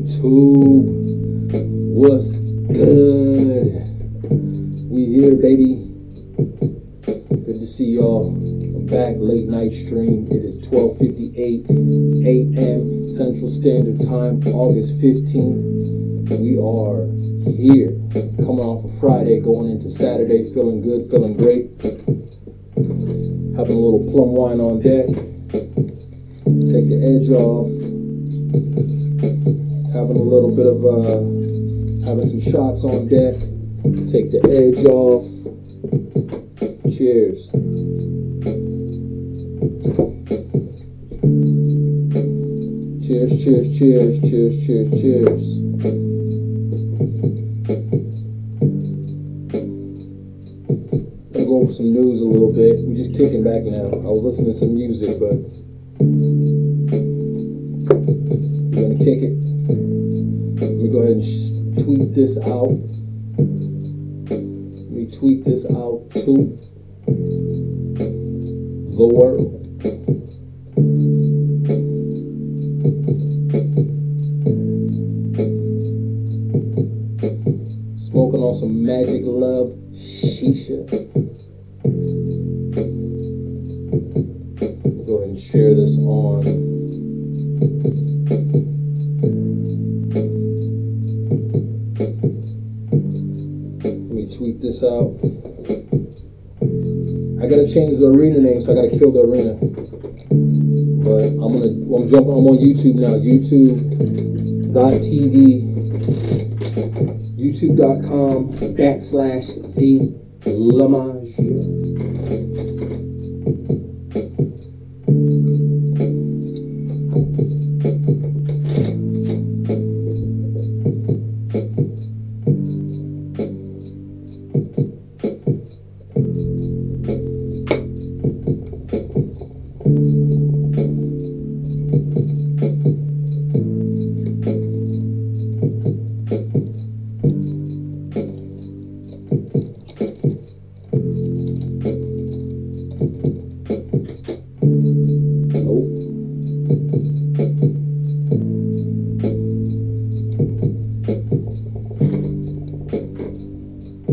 YouTube, what's good? We here, baby. Good to see y'all. I'm back, late night stream. It is 12:58 a.m. Central Standard Time, August 15th. We are here, coming off of Friday, going into Saturday, feeling good, feeling great. Having a little plum wine on deck. Take the edge off. Having a little bit of having some shots on deck. Take the edge off. Cheers. Cheers, cheers, cheers, cheers, cheers, cheers. Gonna go over some news a little bit. We're just kicking back now. I was listening to some music, but we're gonna kick it. Let me go ahead and tweet this out. Let me tweet this out to the world. Smoking on some Magic Love Shisha. Go ahead and share this on let me tweet this out. I gotta change the arena name, so I gotta kill the arena. But I'm on YouTube now. YouTube.tv, youtube.com/the LaMaJa.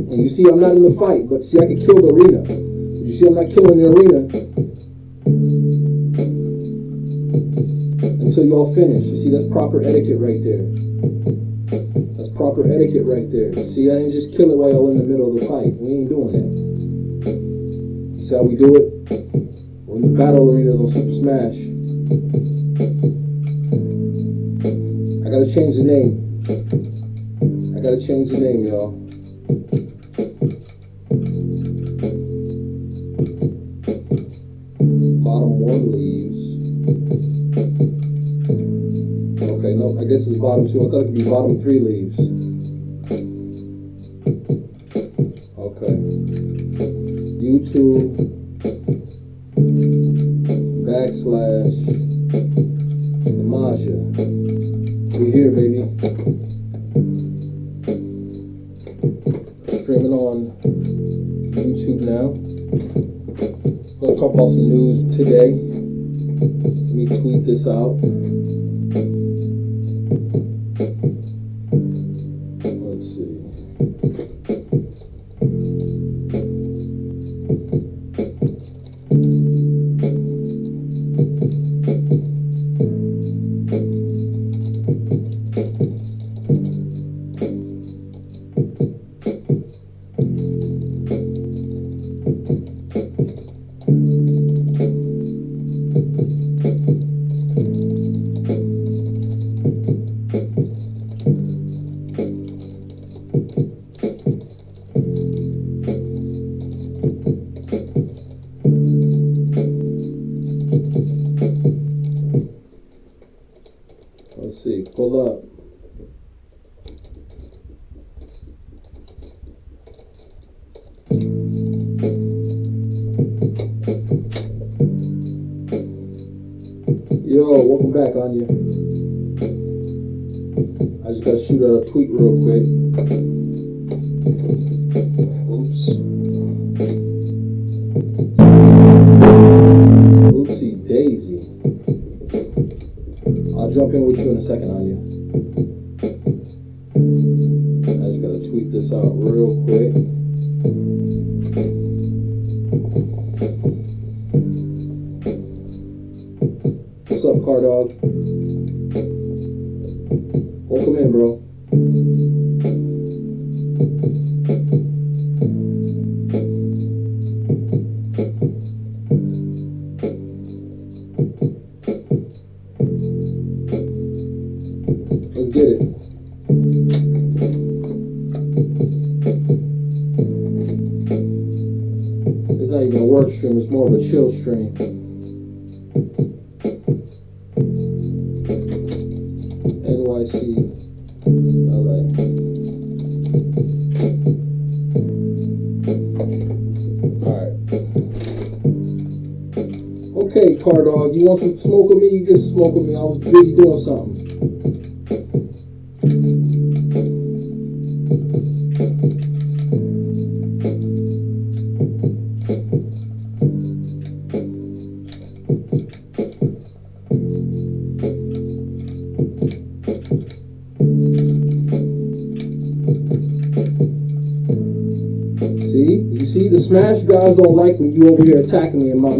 And you see, I'm not in the fight, but see, I can kill the arena. You see, I'm not killing the arena until y'all finish. You see, that's proper etiquette right there. That's proper etiquette right there. See, I didn't just kill it while y'all in the middle of the fight. We ain't doing that. See how we do it? We're in the battle arenas on Super Smash. I gotta change the name. I gotta change the name, y'all. Bottom one leaves. Okay, no, I guess it's bottom two. I thought it could be bottom three leaves. Okay. YouTube /LaMaJa. We here, baby. Streaming on YouTube now. I'm gonna talk about some news today. Let me tweet this out. Let's see. Let's see, pull up. Yo, welcome back, Anya. I just gotta shoot out a tweet real quick. Oops. Oopsie daisy. I'll jump in with you in a second, Anya. I just gotta tweet this out real quick. What's up, Car Dog? Welcome in, bro. Let's get it. It's not even a work stream, it's more of a chill stream. NYC, LA. Alright. Okay, Car Dog, you want some smoke with me? You get smoke with me. I was busy doing something. You see, the Smash guys don't like when you over here attacking me and my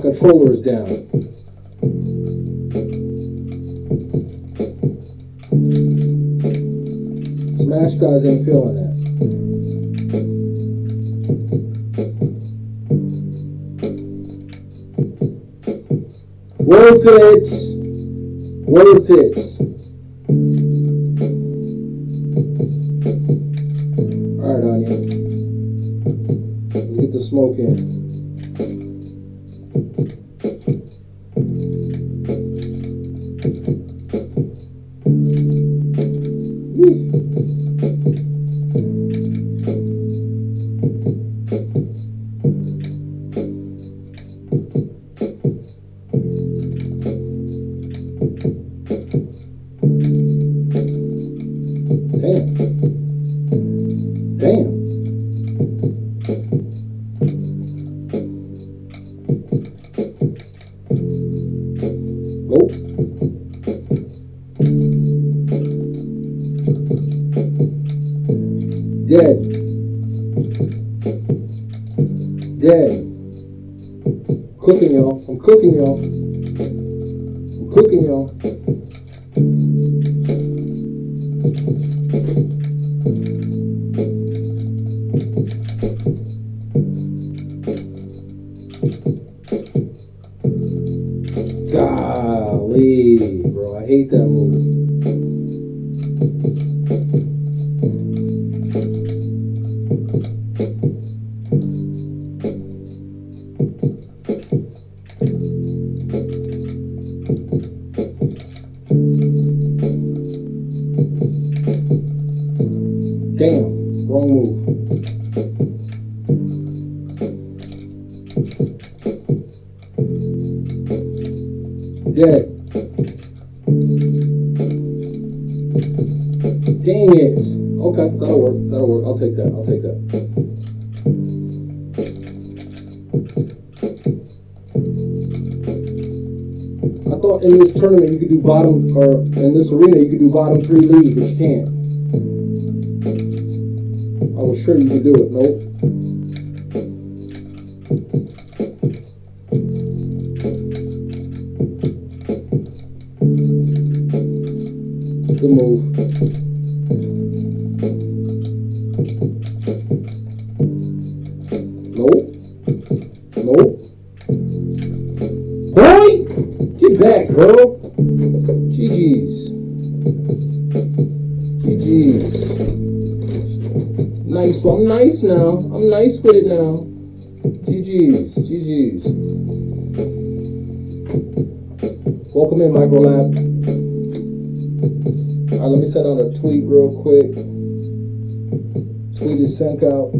controller is down. Smash guys ain't feeling that. Worth it. Worth it. Alright, Anya. Let's get the smoke in. Damn. Damn. Nope. Dead. Dead. Cooking, y'all. I'm cooking, y'all. I'm cooking, y'all. Golly, bro, I hate that movie. Damn, wrong move. Dead. Dang it. Okay, that'll work. That'll work. I'll take that. I'll take that. I thought in this tournament you could do bottom, or in this arena you could do bottom 3 lead, but you can't. I was sure you could do it. Nope. Good move. Nope. Nope. Boy! Get back, girl. GG's. GG's. Nice. I'm nice now. I'm nice with it now. GG's. GG's. Welcome in, Microlab. Alright, let me send out a tweet real quick. Tweet is sent out.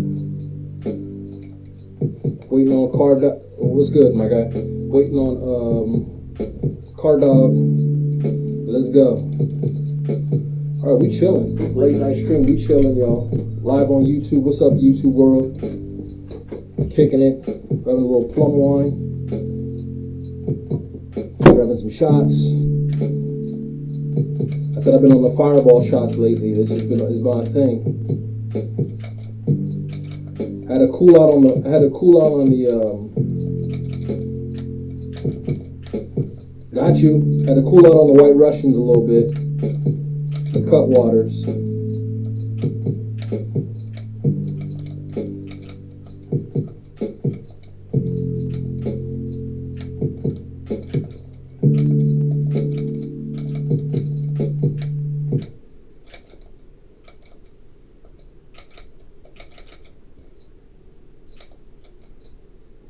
Waiting on Car Dog. What's good, my guy? Waiting on Car Dog. Let's go. Alright, we chilling. Late night stream, we chilling, y'all. Live on YouTube. What's up, YouTube world? Kicking it. Having a little plum wine. Grabbing some shots. I said I've been on the fireball shots lately. It's my thing. Had a cool out on the got you. Had to cool out on the White Russians a little bit. The Cutwaters.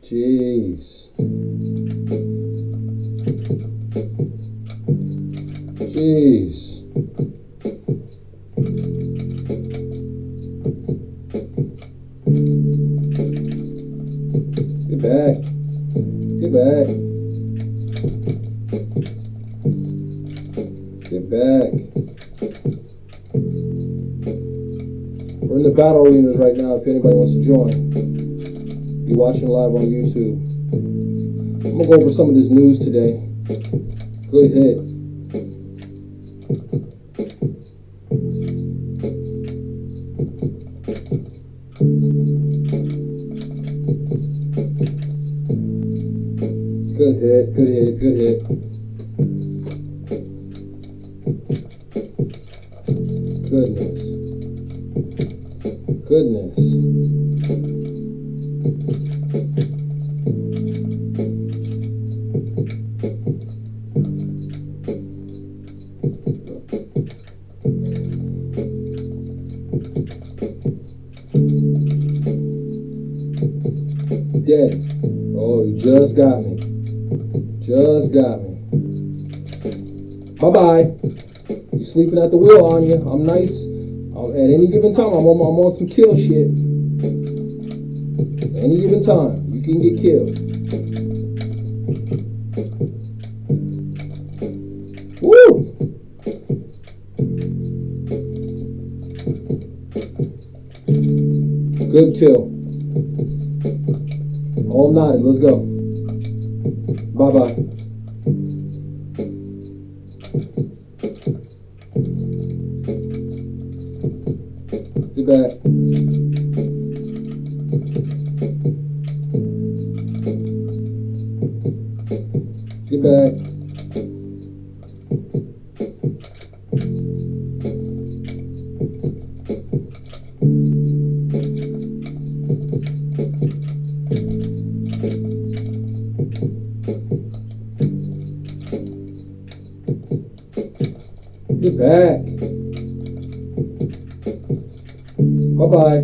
Jeez. Jeez. Get back. Get back. Get back. We're in the battle arenas right now if anybody wants to join. You're watching live on YouTube. I'm going to go over some of this news today. Good hit. Good hit, good hit, good hit. Goodness. Goodness. Dead. Oh, you just got me. Just got me. Bye-bye. You sleeping at the wheel, Anya. I'm nice. At any given time, I'm on some kill shit. At any given time, you can get killed. Woo! Good kill. All nodded. Let's go. Bye-bye. Get back. Get back. Get back. Bye-bye.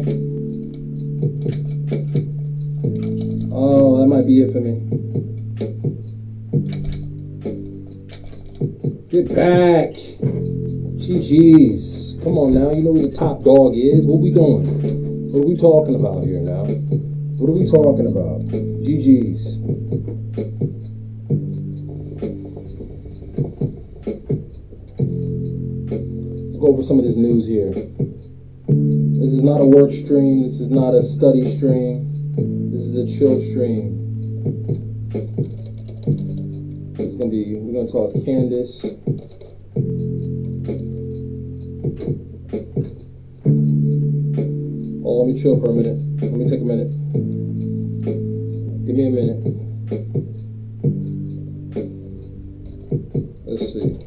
Oh, that might be it for me. Get back. GG's. Come on now. You know who the top dog is. What we doing? What are we talking about here now? What are we talking about? GG's. Let's go over some of this news here. This is not a work stream. This is not a study stream. This is a chill stream. We're gonna talk Candace. Oh, let me chill for a minute. Let me take a minute. Give me a minute. Let's see.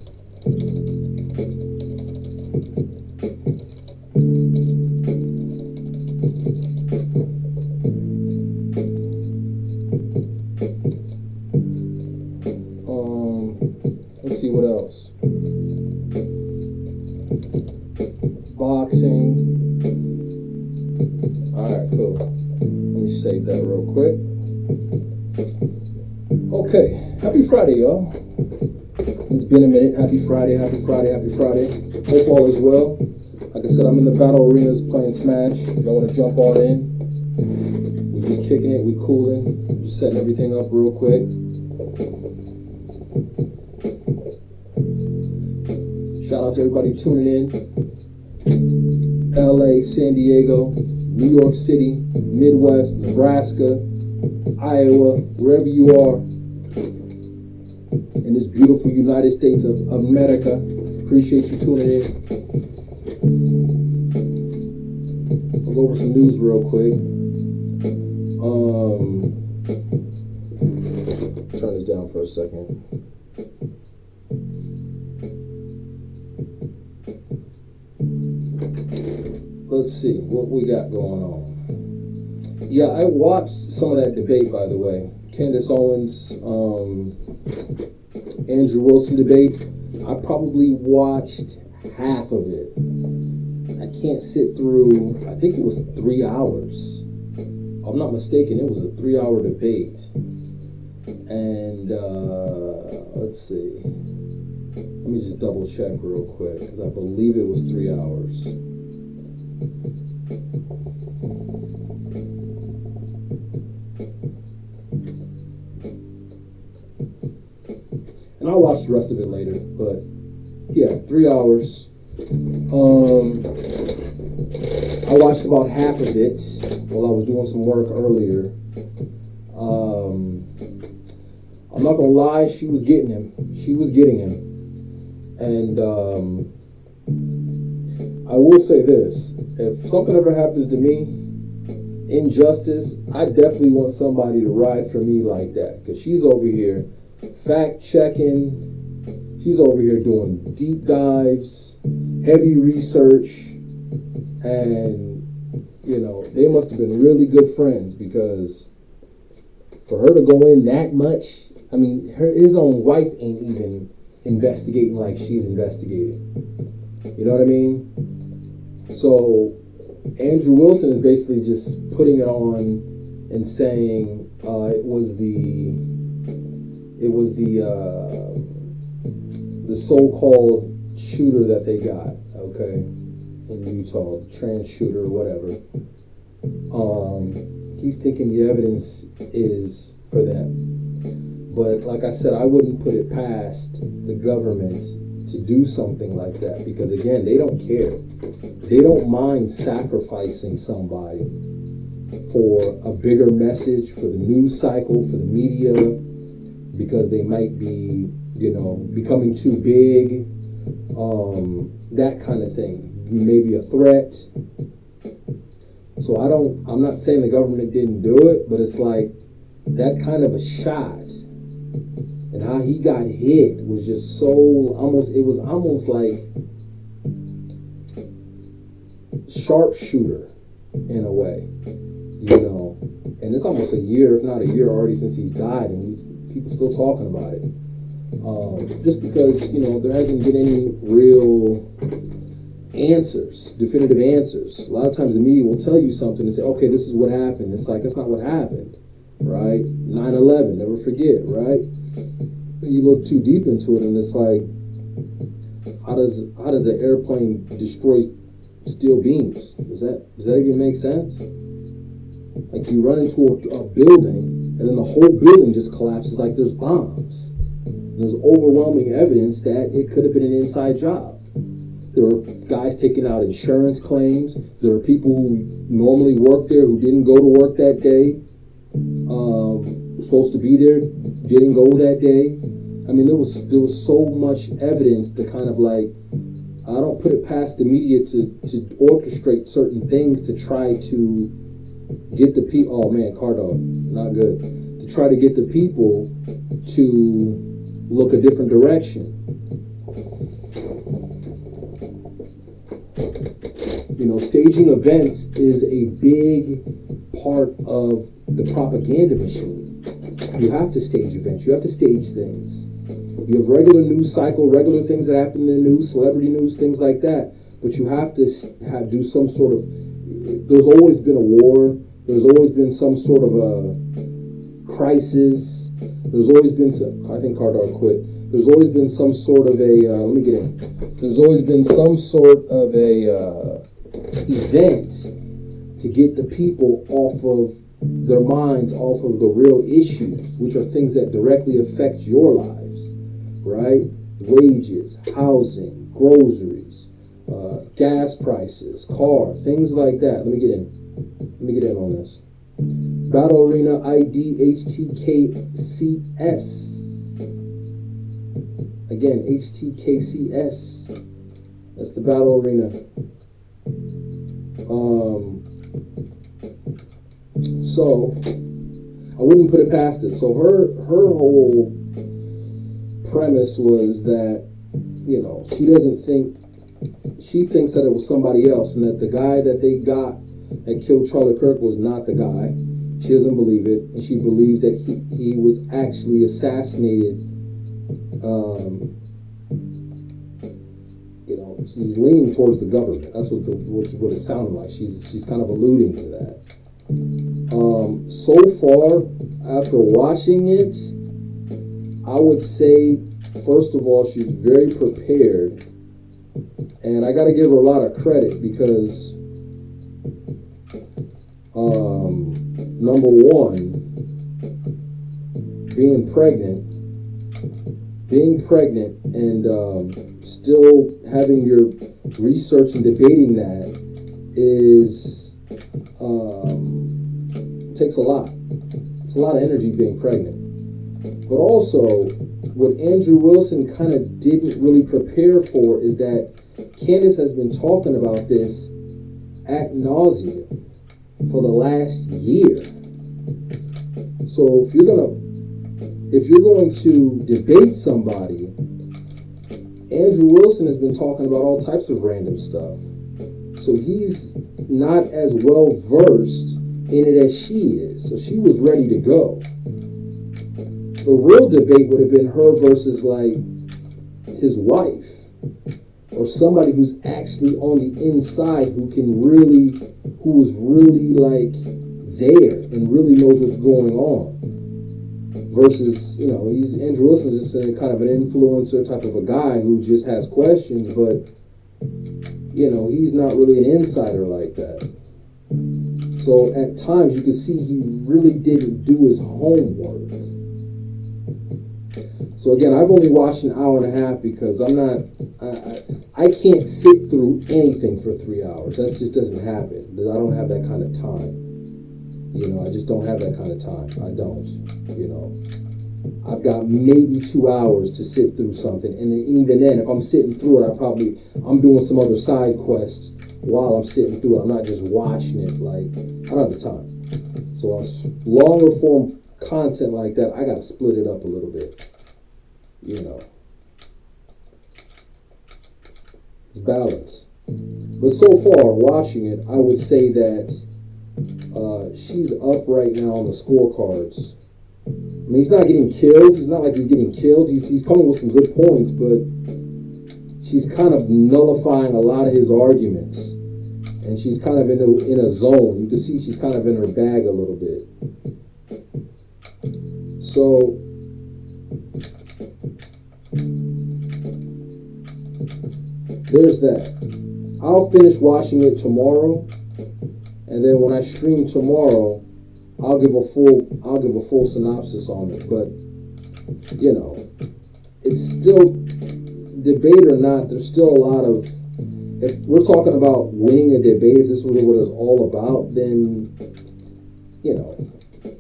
Let's see what else. Boxing. Alright, cool. Let me save that real quick. Okay, happy Friday, y'all. It's been a minute. Happy Friday, happy Friday, happy Friday. Hope all is well. Like I said, I'm in the battle arenas playing Smash. If y'all want to jump on in, we're just kicking it, we're cooling, just setting everything up real quick. Shout out to everybody tuning in. LA, San Diego, New York City, Midwest, Nebraska, Iowa, wherever you are in this beautiful United States of America. Appreciate you tuning in. I'll go over some news real quick. Turn this down for a second. Let's see what we got going on. Yeah, I watched some of that debate, by the way. Candace Owens, Andrew Wilson debate. I probably watched half of it. I can't sit through, I think it was 3 hours. If I'm not mistaken, it was a 3-hour debate. And let's see. Let me just double check real quick, because I believe it was 3 hours. And I'll watch the rest of it later, but yeah, 3 hours. I watched about half of it while I was doing some work earlier. I'm not gonna lie, she was getting him. And I will say this: if something ever happens to me, injustice, I definitely want somebody to ride for me like that, because she's over here fact checking. She's over here doing deep dives, heavy research, and they must have been really good friends, because for her to go in that much, I mean, his own wife ain't even investigating like she's investigating. You know what I mean? So Andrew Wilson is basically just putting it on and saying it was the so-called shooter that they got, okay, in Utah, the trans shooter or whatever. He's thinking the evidence is for them. But like I said, I wouldn't put it past the government to do something like that, because again, they don't care. They don't mind sacrificing somebody for a bigger message, for the news cycle, for the media, because they might be, becoming too big, that kind of thing. Maybe a threat. So I'm not saying the government didn't do it, but it's like that kind of a shot and how he got hit was just so it was almost like sharpshooter in a way, and it's almost a year, if not a year already since he's died, and people still talking about it. Just because, there hasn't been any real answers, definitive answers. A lot of times the media will tell you something and say, okay, this is what happened. It's like, it's not what happened, right? 9/11, never forget, right? You look too deep into it and it's like, how does an airplane destroy steel beams? Does that even make sense? Like, you run into a building and then the whole building just collapses like there's bombs. There's overwhelming evidence that it could have been an inside job. There were guys taking out insurance claims. There were people who normally work there who didn't go to work that day. Were supposed to be there, didn't go that day. I mean, there was so much evidence to kind of like, I don't put it past the media to orchestrate certain things to try to get the people. Oh man, car dog, not good. To try to get the people to look a different direction. Staging events is a big part of the propaganda machine. You have to stage events. You have to stage things. You have regular news cycle, regular things that happen in the news, celebrity news, things like that. But you have to do some sort of. There's always been a war. There's always been some sort of a crisis. There's always been some. I think Cardar quit. There's always been some sort of a. Let me get in. There's always been some sort of a event to get the people off of their minds, off of the real issues, which are things that directly affect your lives, right? Wages, housing, groceries, gas prices, car, things like that. Let me get in on this. Battle Arena ID HTKCS. Again, HTKCS. That's the battle arena. So I wouldn't put it past it. So her whole premise was that, you know, she thinks that it was somebody else, and that the guy that they got that killed Charlie Kirk was not the guy. She doesn't believe it, and she believes that he was actually assassinated. You know, she's leaning towards the government. That's what it sounded like. She's kind of alluding to that. So far, after watching it, I would say, first of all, she's very prepared, and I got to give her a lot of credit because, number one, being pregnant and still having your research and debating that is takes a lot. It's a lot of energy being pregnant. But also, what Andrew Wilson kind of didn't really prepare for is that Candace has been talking about this ad nauseum for the last year. So if you're going to debate somebody, Andrew Wilson has been talking about all types of random stuff. So he's not as well versed in it as she is. So she was ready to go. The real debate would have been her versus like his wife, or somebody who's actually on the inside who's really like there and really knows what's going on. Versus, you know, Andrew Wilson's just a kind of an influencer type of a guy who just has questions, but you know, he's not really an insider like that. So at times you can see he really didn't do his homework. So again, I've only watched an hour and a half because I can't sit through anything for 3 hours. That just doesn't happen. I don't have that kind of time. You know, I just don't have that kind of time. I don't, you know. I've got maybe 2 hours to sit through something. And then, even then, if I'm sitting through it, I'm doing some other side quests while I'm sitting through it. I'm not just watching it. Like, I don't have the time. So longer form content like that, I got to split it up a little bit. You know. It's balance. But so far, watching it, I would say that she's up right now on the scorecards. I mean, he's not getting killed. It's not like he's getting killed. He's coming with some good points, but she's kind of nullifying a lot of his arguments. And she's kind of in a zone. You can see she's kind of in her bag a little bit. So, there's that. I'll finish watching it tomorrow, and then when I stream tomorrow, I'll give a full synopsis on it. But you know, it's still, debate or not, there's still a lot of, if we're talking about winning a debate, if this was what it's all about, then you know,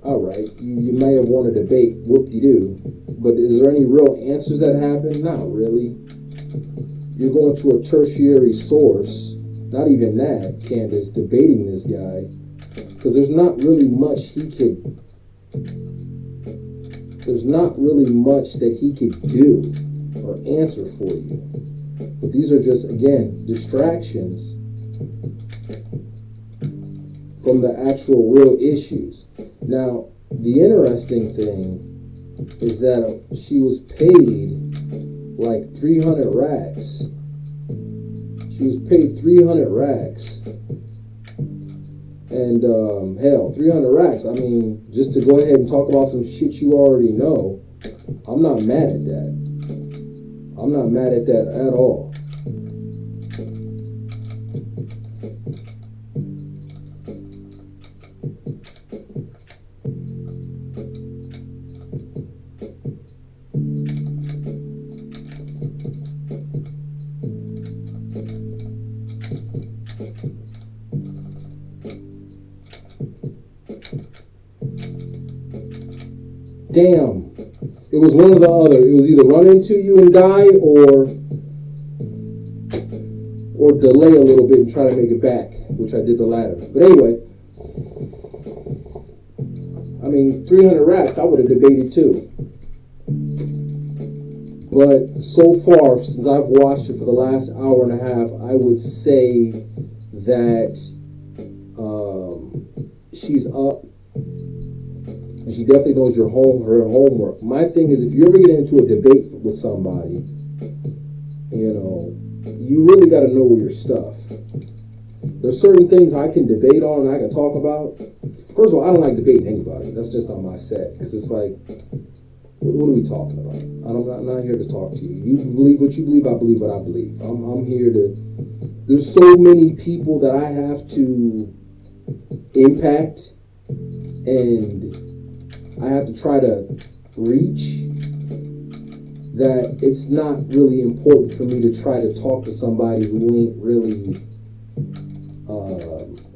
all right, you may have won a debate, whoop-de-doo, but is there any real answers that happen? Not really. You're going to a tertiary source, not even that, Candace, debating this guy, because there's not really much that he could do or answer for you. But these are just, again, distractions from the actual real issues. Now, the interesting thing is that she was paid like 300 racks. She was paid 300 racks. And, hell, 300 racks, I mean, just to go ahead and talk about some shit you already know, I'm not mad at that. I'm not mad at that at all. Damn. It was one or the other. It was either run into you and die, or delay a little bit and try to make it back, which I did the latter. But anyway, I mean, 300 rats, I would have debated too. But so far, since I've watched it for the last hour and a half, I would say that she's up. And she definitely knows her homework. My thing is, if you ever get into a debate with somebody, you really got to know your stuff. There's certain things I can debate on and I can talk about. First of all, I don't like debating anybody. That's just not my set. Because it's like, what are we talking about? I'm not here to talk to you. You believe what you believe. I believe what I believe. I'm here to. There's so many people that I have to impact, and I have to try to reach, that it's not really important for me to try to talk to somebody who ain't really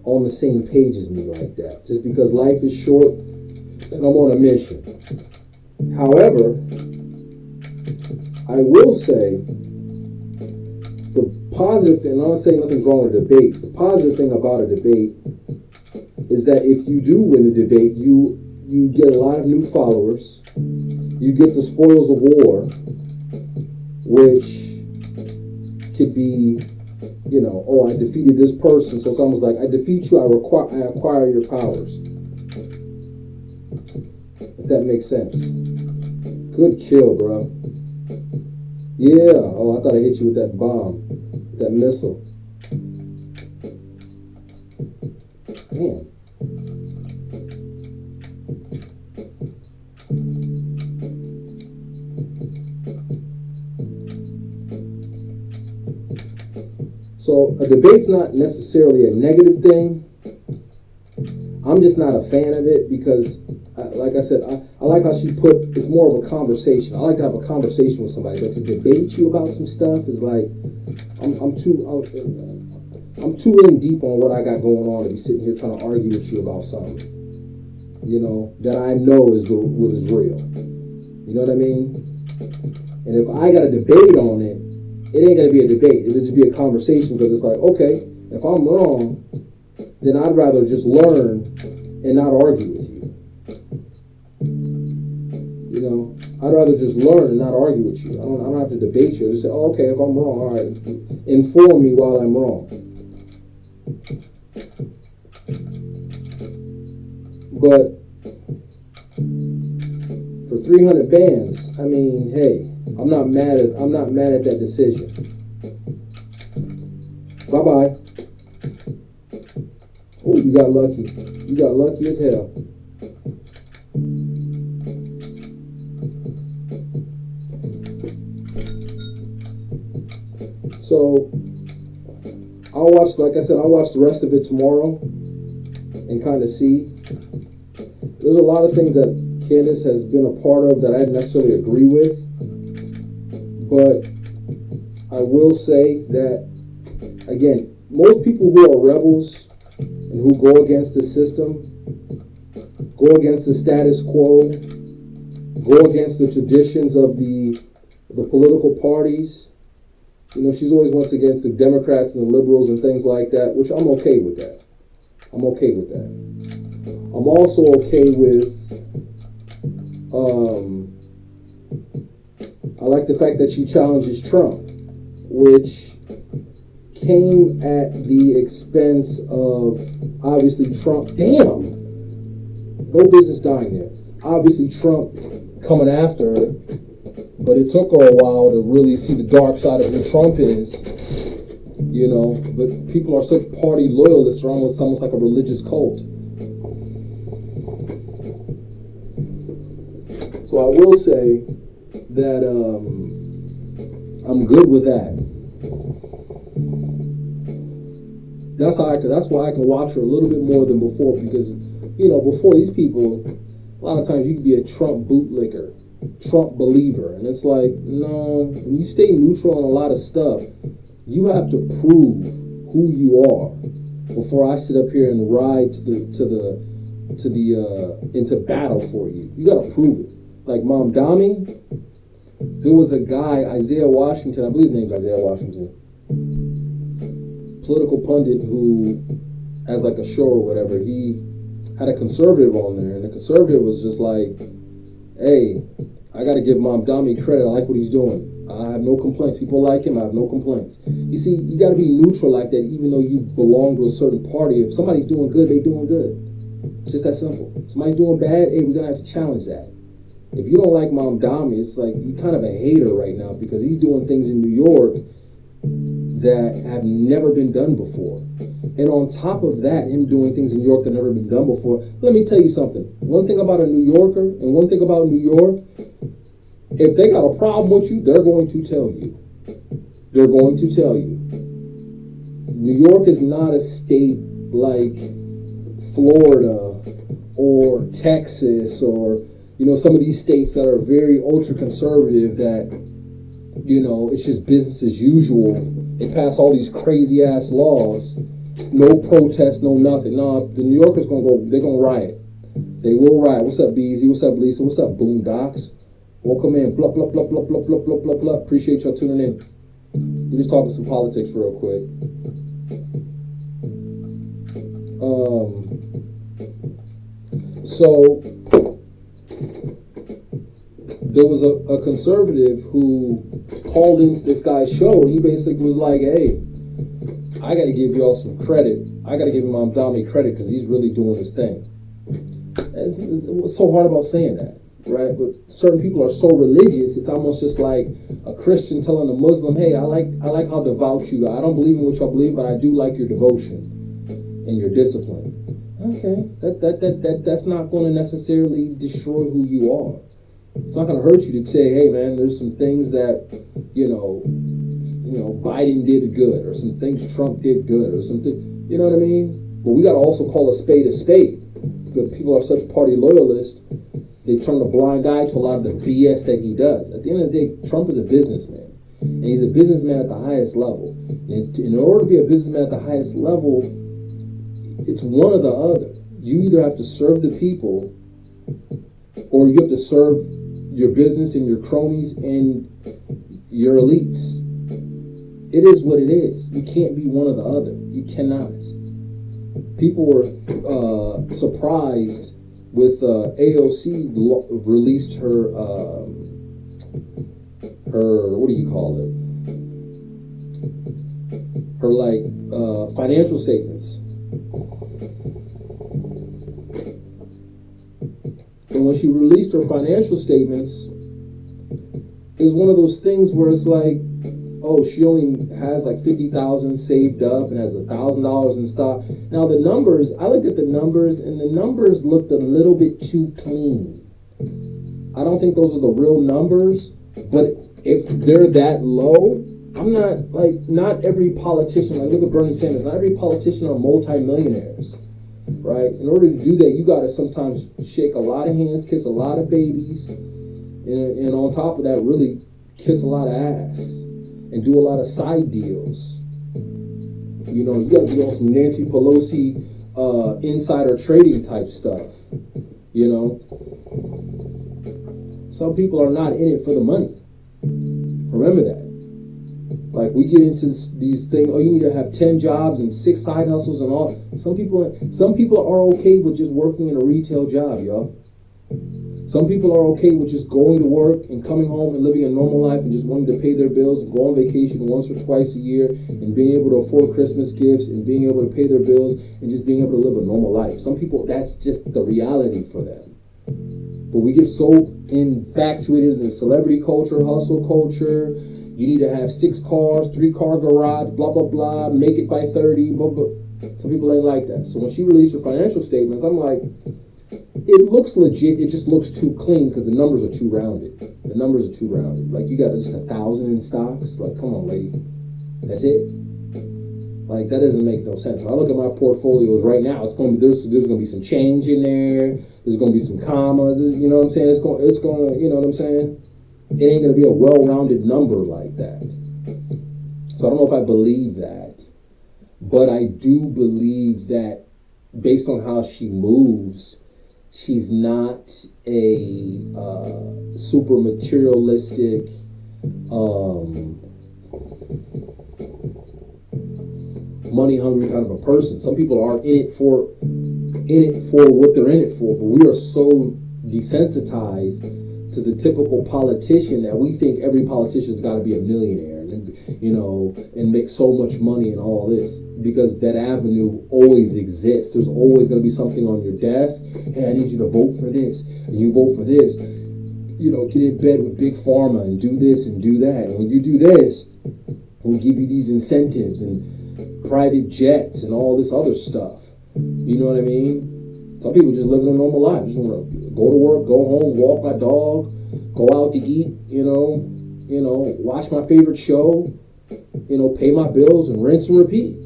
on the same page as me like that. Just because life is short and I'm on a mission. However, I will say the positive thing, I'm not saying nothing's wrong with a debate. The positive thing about a debate is that if you do win a debate, you get a lot of new followers. You get the spoils of war, which could be, oh, I defeated this person. So it's almost like, I defeat you, I acquire your powers. If that makes sense. Good kill, bro. Yeah. Oh, I thought I hit you with that bomb, that missile. Man. So a debate's not necessarily a negative thing. I'm just not a fan of it because, like I said, I like how she put, it's more of a conversation. I like to have a conversation with somebody, but to debate you about some stuff is like, I'm too in deep on what I got going on to be sitting here trying to argue with you about something, that I know is what is real. You know what I mean? And if I got a debate on it, it ain't going to be a debate. It'll just be a conversation because it's like, okay, if I'm wrong, then I'd rather just learn and not argue with you. I'd rather just learn and not argue with you. I don't have to debate you. I just say, oh, okay, if I'm wrong, all right, inform me while I'm wrong. But for 300 bands, I mean, hey, I'm not mad at that decision. Bye-bye. Oh, you got lucky. You got lucky as hell. So I'll watch the rest of it tomorrow and kind of see. There's a lot of things that Candace has been a part of that I didn't necessarily agree with. But I will say that, again, most people who are rebels and who go against the system, go against the status quo, go against the traditions of the political parties, she's always once against the Democrats and the liberals and things like that, which I'm okay with that. I'm okay with that. I'm also okay with, I like the fact that she challenges Trump, which came at the expense of, obviously, Trump. Damn! No business dying there. Obviously, Trump coming after her, but it took her a while to really see the dark side of who Trump is, but people are such party loyalists, they're almost like a religious cult. So I will say that I'm good with that. That's why I can watch her a little bit more than before, because before, these people, a lot of times you can be a Trump bootlicker, Trump believer, and it's like, no, when you stay neutral on a lot of stuff, you have to prove who you are before I sit up here and ride into battle for you. You got to prove it. like Mom Dami. There was a guy, Isaiah Washington, I believe his name's Isaiah Washington, political pundit who has like a show or whatever. He had a conservative on there, and the conservative was just like, hey, I got to give Mom Dami credit. I like what he's doing. I have no complaints. People like him. I have no complaints. You see, you got to be neutral like that, even though you belong to a certain party. If somebody's doing good, they doing good. It's just that simple. If somebody's doing bad, hey, we're going to have to challenge that. If you don't like Mom Dami, it's like you're kind of a hater right now because he's doing things in New York that have never been done before. And on top of that, him doing things in New York that never been done before, let me tell you something. One thing about a New Yorker and one thing about New York, if they got a problem with you, they're going to tell you. They're going to tell you. New York is not a state like Florida or Texas or, you know, some of these states that are very ultra conservative that, you know, it's just business as usual. They pass all these crazy ass laws. No protest, no nothing. No, the New Yorkers they're gonna riot. They will riot. What's up, BZ? What's up, Lisa? What's up, Boondocks? Welcome in. Blah, blah, blah, blah, blah, blah, blah, blah, blah. Appreciate y'all tuning in. We're just talking some politics real quick. So there was a conservative who called into this guy's show, and he basically was like, hey, I got to give y'all some credit. I got to give Mom Dami credit because he's really doing his thing. What's so hard about saying that, right? But certain people are so religious, it's almost just like a Christian telling a Muslim, hey, I like how devout you are. I don't believe in what y'all believe, but I do like your devotion and your discipline. Okay, that's not going to necessarily destroy who you are. It's not going to hurt you to say, hey, man, there's some things that, you know, Biden did good, or some things Trump did good, or something, you know what I mean? But we got to also call a spade a spade. Because people are such party loyalists, they turn a blind eye to a lot of the BS that he does. At the end of the day, Trump is a businessman, and he's a businessman at the highest level. And in order to be a businessman at the highest level, it's one or the other. You either have to serve the people, or you have to serve your business and your cronies and your elites. It is what it is. You can't be one or the other. You cannot. People were surprised with AOC released her what do you call it? Her financial statements. And when she released her financial statements, it was one of those things where it's like, oh, she only has like 50,000 saved up and has $1,000 in stock. Now the numbers, I looked at the numbers, and the numbers looked a little bit too clean. I don't think those are the real numbers, but if they're that low, I'm not like, not every politician, like look at Bernie Sanders, not every politician are multi-millionaires, right? In order to do that, you got to sometimes shake a lot of hands, kiss a lot of babies, and on top of that, really kiss a lot of ass. And do a lot of side deals. You know, you got to be on some Nancy Pelosi insider trading type stuff. You know, some people are not in it for the money. Remember that. Like we get into these things. Oh, you need to have 10 jobs and 6 side hustles and all. Some people are okay with just working in a retail job, y'all. Some people are okay with just going to work and coming home and living a normal life and just wanting to pay their bills and go on vacation once or twice a year and being able to afford Christmas gifts and being able to pay their bills and just being able to live a normal life. Some people, that's just the reality for them. But we get so infatuated in the celebrity culture, hustle culture. You need to have 6 cars, 3-car garage, blah, blah, blah, make it by 30, blah, blah. Some people ain't like that. So when she released her financial statements, I'm like, it looks legit. It just looks too clean because the numbers are too rounded. The numbers are too rounded. Like you got just 1,000 in stocks. Like, come on, lady. That's it. Like that doesn't make no sense. When I look at my portfolios right now, it's going to be there's going to be some change in there. There's going to be some commas. You know what I'm saying? It's going to. You know what I'm saying? It ain't going to be a well-rounded number like that. So I don't know if I believe that, but I do believe that based on how she moves She's not a super materialistic, money hungry kind of a person. Some people are in it for what they're in it for, but we are so desensitized to the typical politician that we think every politician's got to be a millionaire and and make so much money and all this, because that avenue always exists. There's always going to be something on your desk. Hey, I need you to vote for this, and you vote for this. Get in bed with big pharma and do this and do that. And when you do this, we'll give you these incentives and private jets and all this other stuff. You know what I mean? Some people just living a normal life. Just want to go to work, go home, walk my dog, go out to eat, watch my favorite show, pay my bills and rinse and repeat.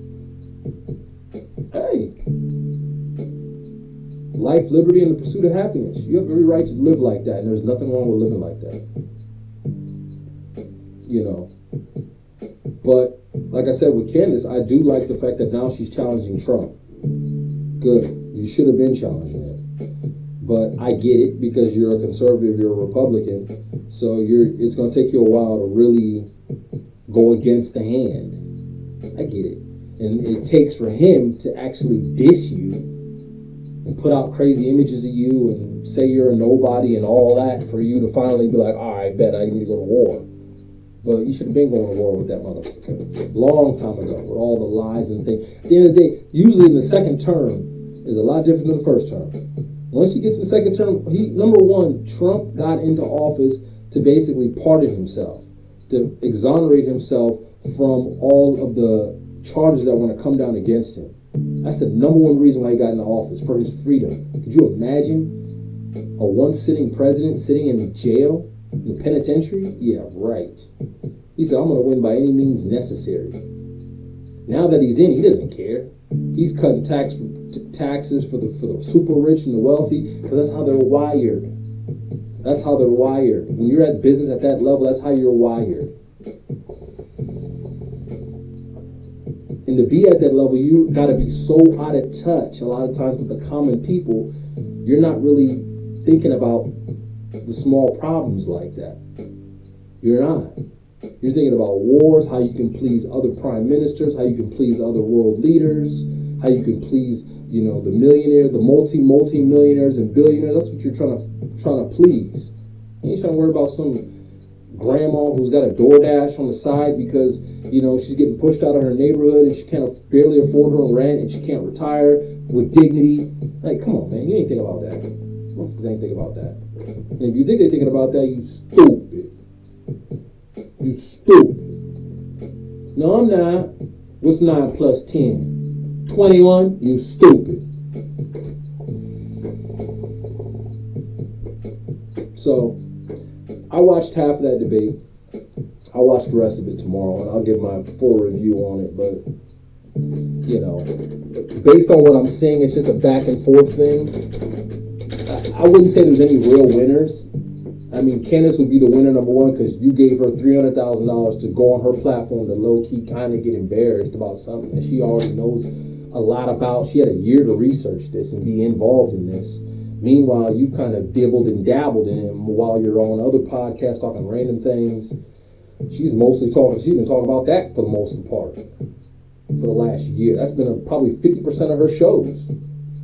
Hey, life, liberty, and the pursuit of happiness. You have every right to live like that, and there's nothing wrong with living like that. But like I said with Candace, I do like the fact that now she's challenging Trump. Good. You should have been challenging him. But I get it, because you're a conservative, you're a Republican, so it's going to take you a while to really go against the hand. I get it. And it takes for him to actually diss you and put out crazy images of you and say you're a nobody and all that for you to finally be like, all right, bet I need to go to war. But you should have been going to war with that motherfucker long time ago, with all the lies and things. At the end of the day, usually in the second term is a lot different than the first term. Once he gets the second term, number one, Trump got into office to basically pardon himself, to exonerate himself from all of the charges that want to come down against him. That's the number one reason why he got into office, for his freedom. Could you imagine a once sitting president sitting in jail, in the penitentiary? Yeah, right. He said, I'm going to win by any means necessary. Now that he's in, he doesn't care. He's cutting taxes for the super rich and the wealthy, because that's how they're wired. That's how they're wired. When you're at business at that level, that's how you're wired. And to be at that level, you got to be so out of touch a lot of times with the common people. You're not really thinking about the small problems like that. You're not. You're thinking about wars, how you can please other prime ministers, how you can please other world leaders, how you can please, the millionaire, the multi-millionaires and billionaires. That's what you're trying to please. You ain't trying to worry about some grandma who's got a DoorDash on the side because, she's getting pushed out of her neighborhood and she can't barely afford her own rent and she can't retire with dignity. Like, come on, man. You ain't think about that. Most ain't think about that. And if you think they're thinking about that, you stupid. You stupid. No, I'm not. What's 9 plus 10? 21? You stupid. So, I watched half of that debate. I'll watch the rest of it tomorrow, and I'll give my full review on it. But, based on what I'm seeing, it's just a back and forth thing. I wouldn't say there's any real winners. I mean, Candace would be the winner, number one, because you gave her $300,000 to go on her platform to low-key kind of get embarrassed about something that she already knows a lot about. She had a year to research this and be involved in this. Meanwhile, you kind of dibbled and dabbled in it while you're on other podcasts talking random things. She's been talking about that for the most part for the last year. That's been probably 50% of her shows,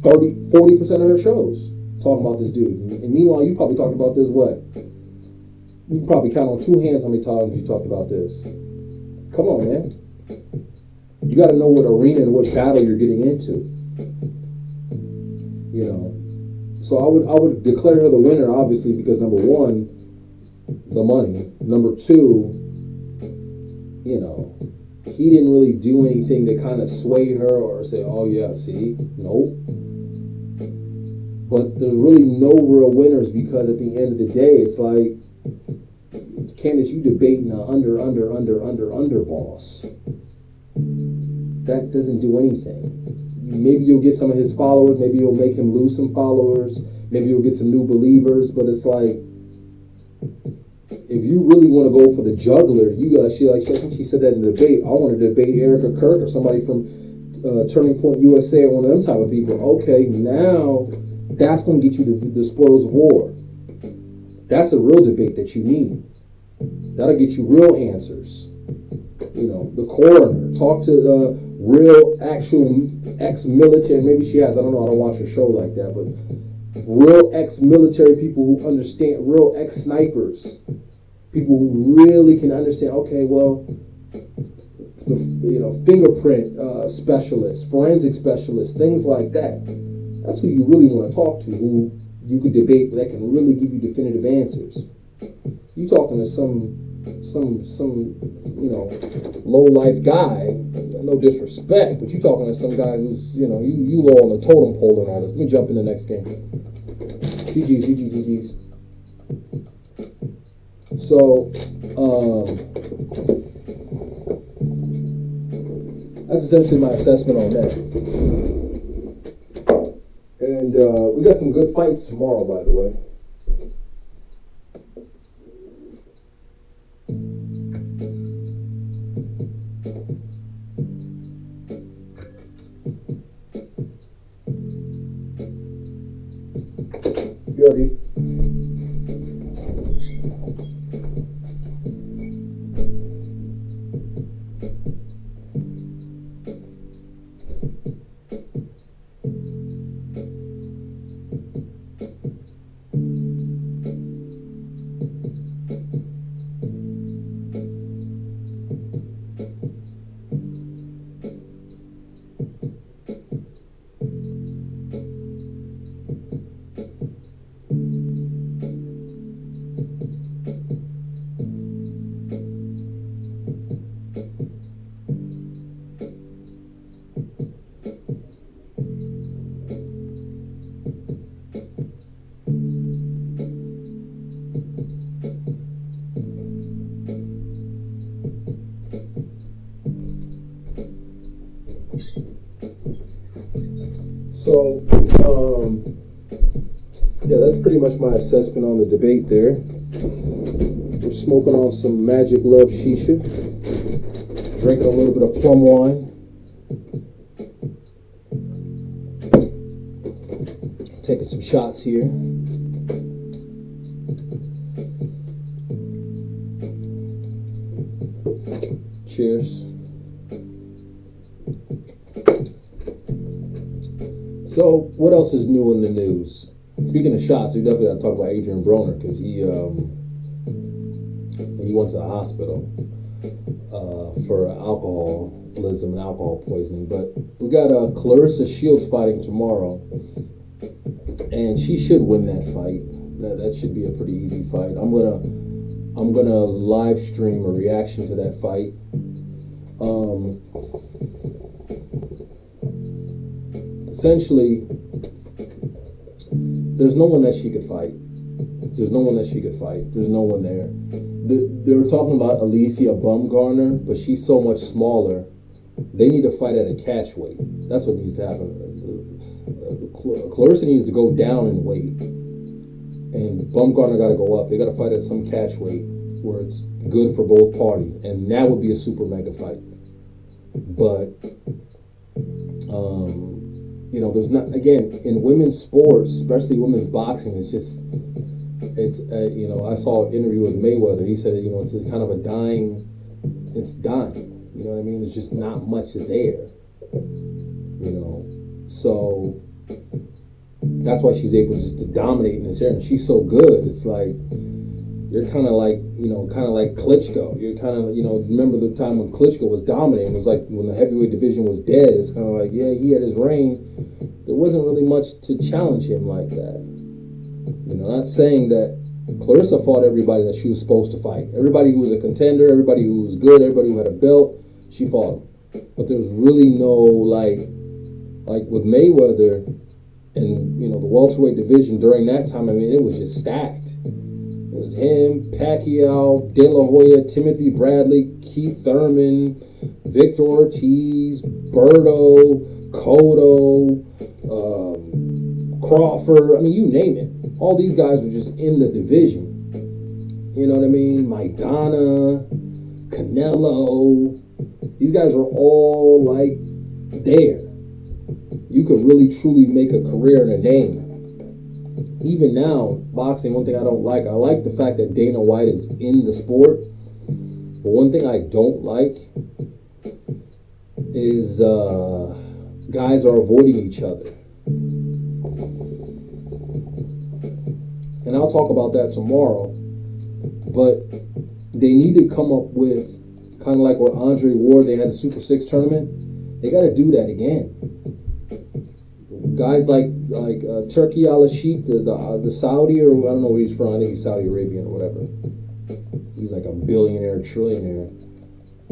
40% of her shows. Talking about this dude. And meanwhile, you probably talked about this, what? You can probably count on two hands how many times you talked about this. Come on, man. You got to know what arena and what battle you're getting into. So I would declare her the winner, obviously, because number one, the money. Number two, he didn't really do anything to kind of sway her or say, oh yeah, see, nope. But there's really no real winners, because at the end of the day, it's like, Candace, you debating the under boss. That doesn't do anything. Maybe you'll get some of his followers. Maybe you'll make him lose some followers. Maybe you'll get some new believers. But it's like, if you really want to go for the juggler, she said that in the debate. I want to debate Erica Kirk or somebody from Turning Point USA or one of them type of people. Okay, now That's going to get you the spoils of war. That's a real debate that you need. That'll get you real answers. You know, the coroner. Talk to the real, actual ex-military. Maybe she has. I don't know. I don't watch a show like that. But real ex-military people who understand. Real ex-snipers. People who really can understand. Okay, well, fingerprint specialists, forensic specialists, things like that. That's who you really want to talk to. Who you could debate that can really give you definitive answers. You talking to some low life guy, no disrespect, but you talking to some guy who's you low on the totem pole and all this. Let me jump in the next game. GG's. So that's essentially my assessment on that. And we got some good fights tomorrow, by the way. Yogi. So, that's pretty much my assessment on the debate there. We're smoking on some Magic Love Shisha, drinking a little bit of plum wine. Taking some shots here. Cheers. So, what else is new in the news? Speaking of shots, we definitely got to talk about Adrian Broner because he went to the hospital for alcoholism and alcohol poisoning. But we got Clarissa Shields fighting tomorrow, and she should win that fight. That should be a pretty easy fight. I'm gonna live stream a reaction to that fight. Essentially, there's no one that she could fight. There's no one there. They were talking about Alicia Baumgartner, but she's so much smaller. They need to fight at a catch weight. That's what needs to happen. Clarissa needs to go down in weight, and Baumgartner got to go up. They got to fight at some catch weight where it's good for both parties, and that would be a super mega fight. But there's not, again, in women's sports, especially women's boxing, I saw an interview with Mayweather. He said, it's kind of it's dying. You know what I mean? There's just not much there. So that's why she's able just to dominate in this area. And she's so good. It's like, you're kind of like Klitschko. You're kind of, remember the time when Klitschko was dominating. It was like when the heavyweight division was dead. It's kind of like, yeah, he had his reign. There wasn't really much to challenge him like that. Not saying that Clarissa fought everybody that she was supposed to fight. Everybody who was a contender, everybody who was good, everybody who had a belt, she fought him. But there was really no, like with Mayweather and, the welterweight division during that time, it was just stacked. It was him, Pacquiao, De La Hoya, Timothy Bradley, Keith Thurman, Victor Ortiz, Berto, Cotto, Crawford. You name it. All these guys were just in the division. You know what I mean? Maidana, Canelo. These guys were all there. You could really truly make a career and a name even now, boxing, one thing I don't like, I like the fact that Dana White is in the sport. But one thing I don't like is guys are avoiding each other. And I'll talk about that tomorrow. But they need to come up with, kind of like where Andre Ward, they had a Super 6 tournament. They got to do that again. Guys like Turkey Al-Sheikh, the Saudi, or I don't know where he's from. I think he's Saudi Arabian or whatever. He's like a billionaire, trillionaire.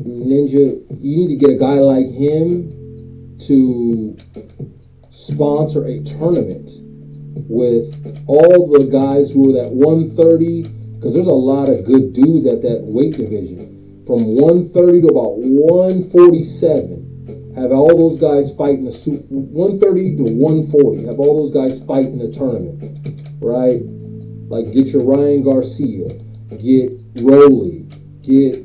Ninja, you need to get a guy like him to sponsor a tournament with all the guys who are at 130, because there's a lot of good dudes at that weight division. From 130 to about 147. Have all those guys fighting the 130 to 140. Have all those guys fighting the tournament, right? Like get your Ryan Garcia, get Rowley, get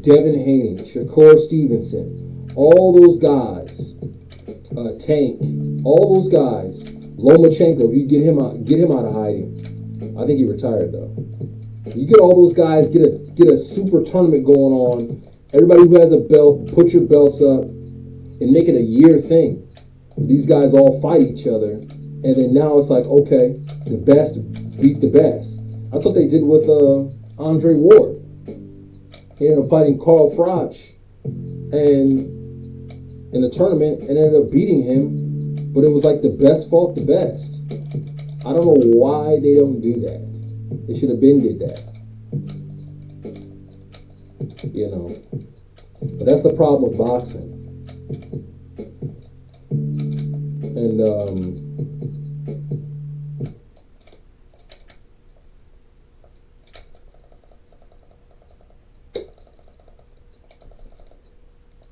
Devin Haney, Shakur Stevenson, all those guys, Tank, all those guys. LaMaJa, if you get him out of hiding. I think he retired though. You get all those guys, get a super tournament going on. Everybody who has a belt, put your belts up. And make it a year thing. These guys all fight each other. And then now it's like, okay, the best beat the best. That's what they did with Andre Ward. He ended up fighting Carl Froch and in the tournament and ended up beating him. But it was like the best fought the best. I don't know why they don't do that. They should have been did that. You know. But that's the problem with boxing. And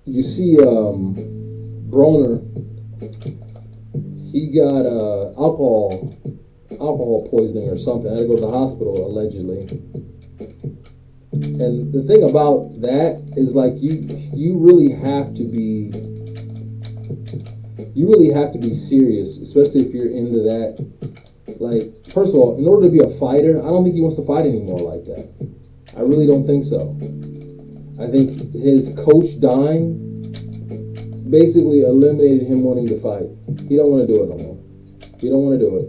you see Broner, he got alcohol poisoning or something. Had to go to the hospital allegedly. And the thing about that is like you really have to be serious, especially if you're into that. Like, first of all, in order to be a fighter, I don't think he wants to fight anymore like that. I really don't think so. I think his coach dying basically eliminated him wanting to fight. He don't want to do it no more. He don't want to do it.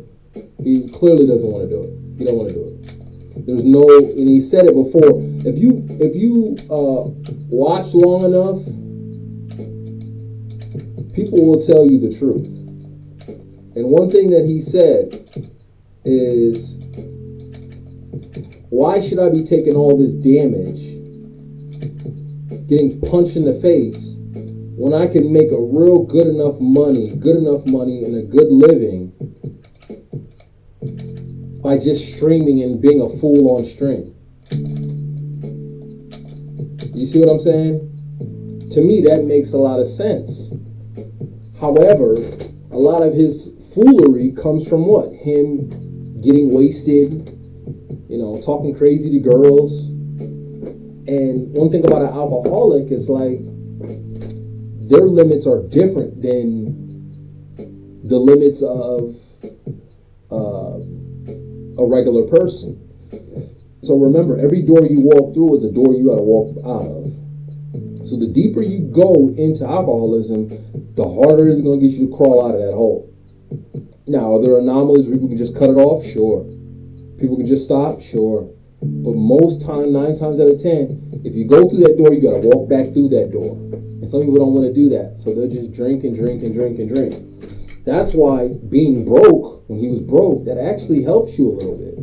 He clearly doesn't want to do it. He don't want to do it. There's no, and he said it before. If you watch long enough, people will tell you the truth. And one thing that he said is, why should I be taking all this damage, getting punched in the face, when I can make a real good enough money and a good living by just streaming and being a fool on stream? You see what I'm saying? To me, that makes a lot of sense. However, a lot of his foolery comes from what? Him getting wasted, talking crazy to girls. And one thing about an alcoholic is like, their limits are different than the limits of a regular person. So remember, every door you walk through is a door you got to walk out of. So the deeper you go into alcoholism, the harder it's going to get you to crawl out of that hole. Now, are there anomalies where people can just cut it off? Sure. People can just stop? Sure. But most time, 9 times out of 10, if you go through that door, you got to walk back through that door. And some people don't want to do that. So they'll just drink and drink and drink and drink. That's why being broke, when he was broke, that actually helps you a little bit.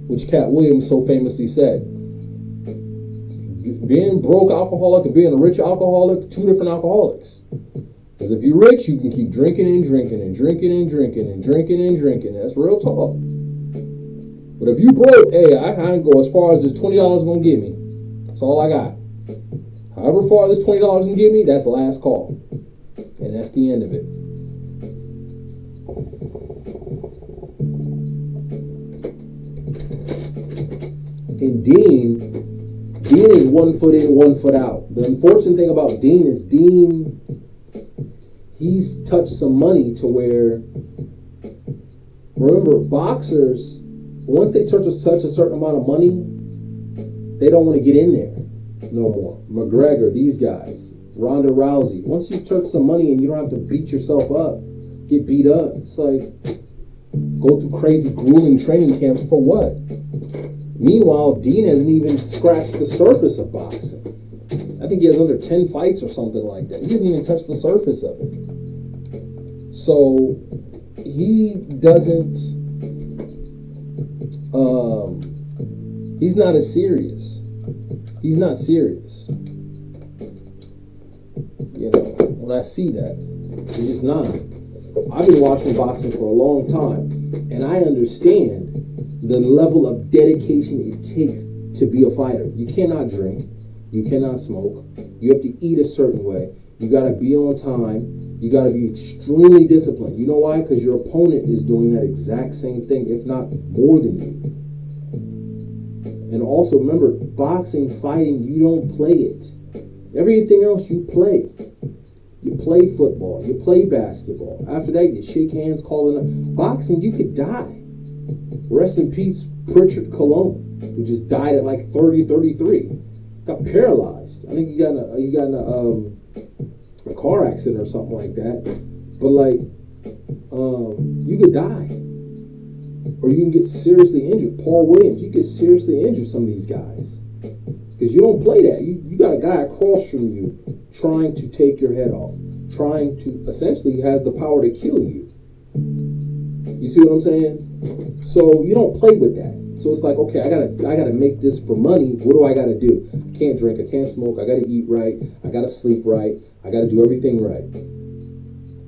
Which Cat Williams so famously said. Being broke alcoholic and being a rich alcoholic, 2 different alcoholics. Because if you're rich, you can keep drinking and drinking and drinking and drinking and drinking and drinking. That's real talk. But if you broke, hey, I can't go as far as this $20 going to give me. That's all I got. However far this $20 can give me, that's the last call. And that's the end of it. And Dean is 1 foot in, 1 foot out. The unfortunate thing about Dean is he's touched some money to where, remember, boxers, once they touch a certain amount of money, they don't want to get in there no more. McGregor, these guys, Ronda Rousey. Once you touch some money and you don't have to beat yourself up, get beat up, it's like, go through crazy grueling training camps for what? Meanwhile, Dean hasn't even scratched the surface of boxing. I think he has under 10 fights or something like that. He didn't even touch the surface of it. So he doesn't, he's not as serious. He's not serious. You know, when I see that, he's just not. I've been watching boxing for a long time, and I understand the level of dedication it takes to be a fighter. You cannot drink. You cannot smoke. You have to eat a certain way. You got to be on time. You got to be extremely disciplined. You know why? Because your opponent is doing that exact same thing, if not more than you. And also, remember, boxing, fighting, you don't play it. Everything else you play. You play football. You play basketball. After that, you shake hands, call it a... Boxing, you could die. Rest in peace, Pritchard Colon, who just died at like 30, 33. Got paralyzed. I think he got in a car accident or something like that. But like, you could die, or you can get seriously injured. Paul Williams, you get seriously injured. Some of these guys, because you don't play that. You got a guy across from you trying to take your head off, trying to essentially has the power to kill you. You see what I'm saying? So you don't play with that. So it's like, okay, I gotta make this for money. What do I gotta do? I can't drink, I can't smoke, I gotta eat right, I gotta sleep right, I gotta do everything right.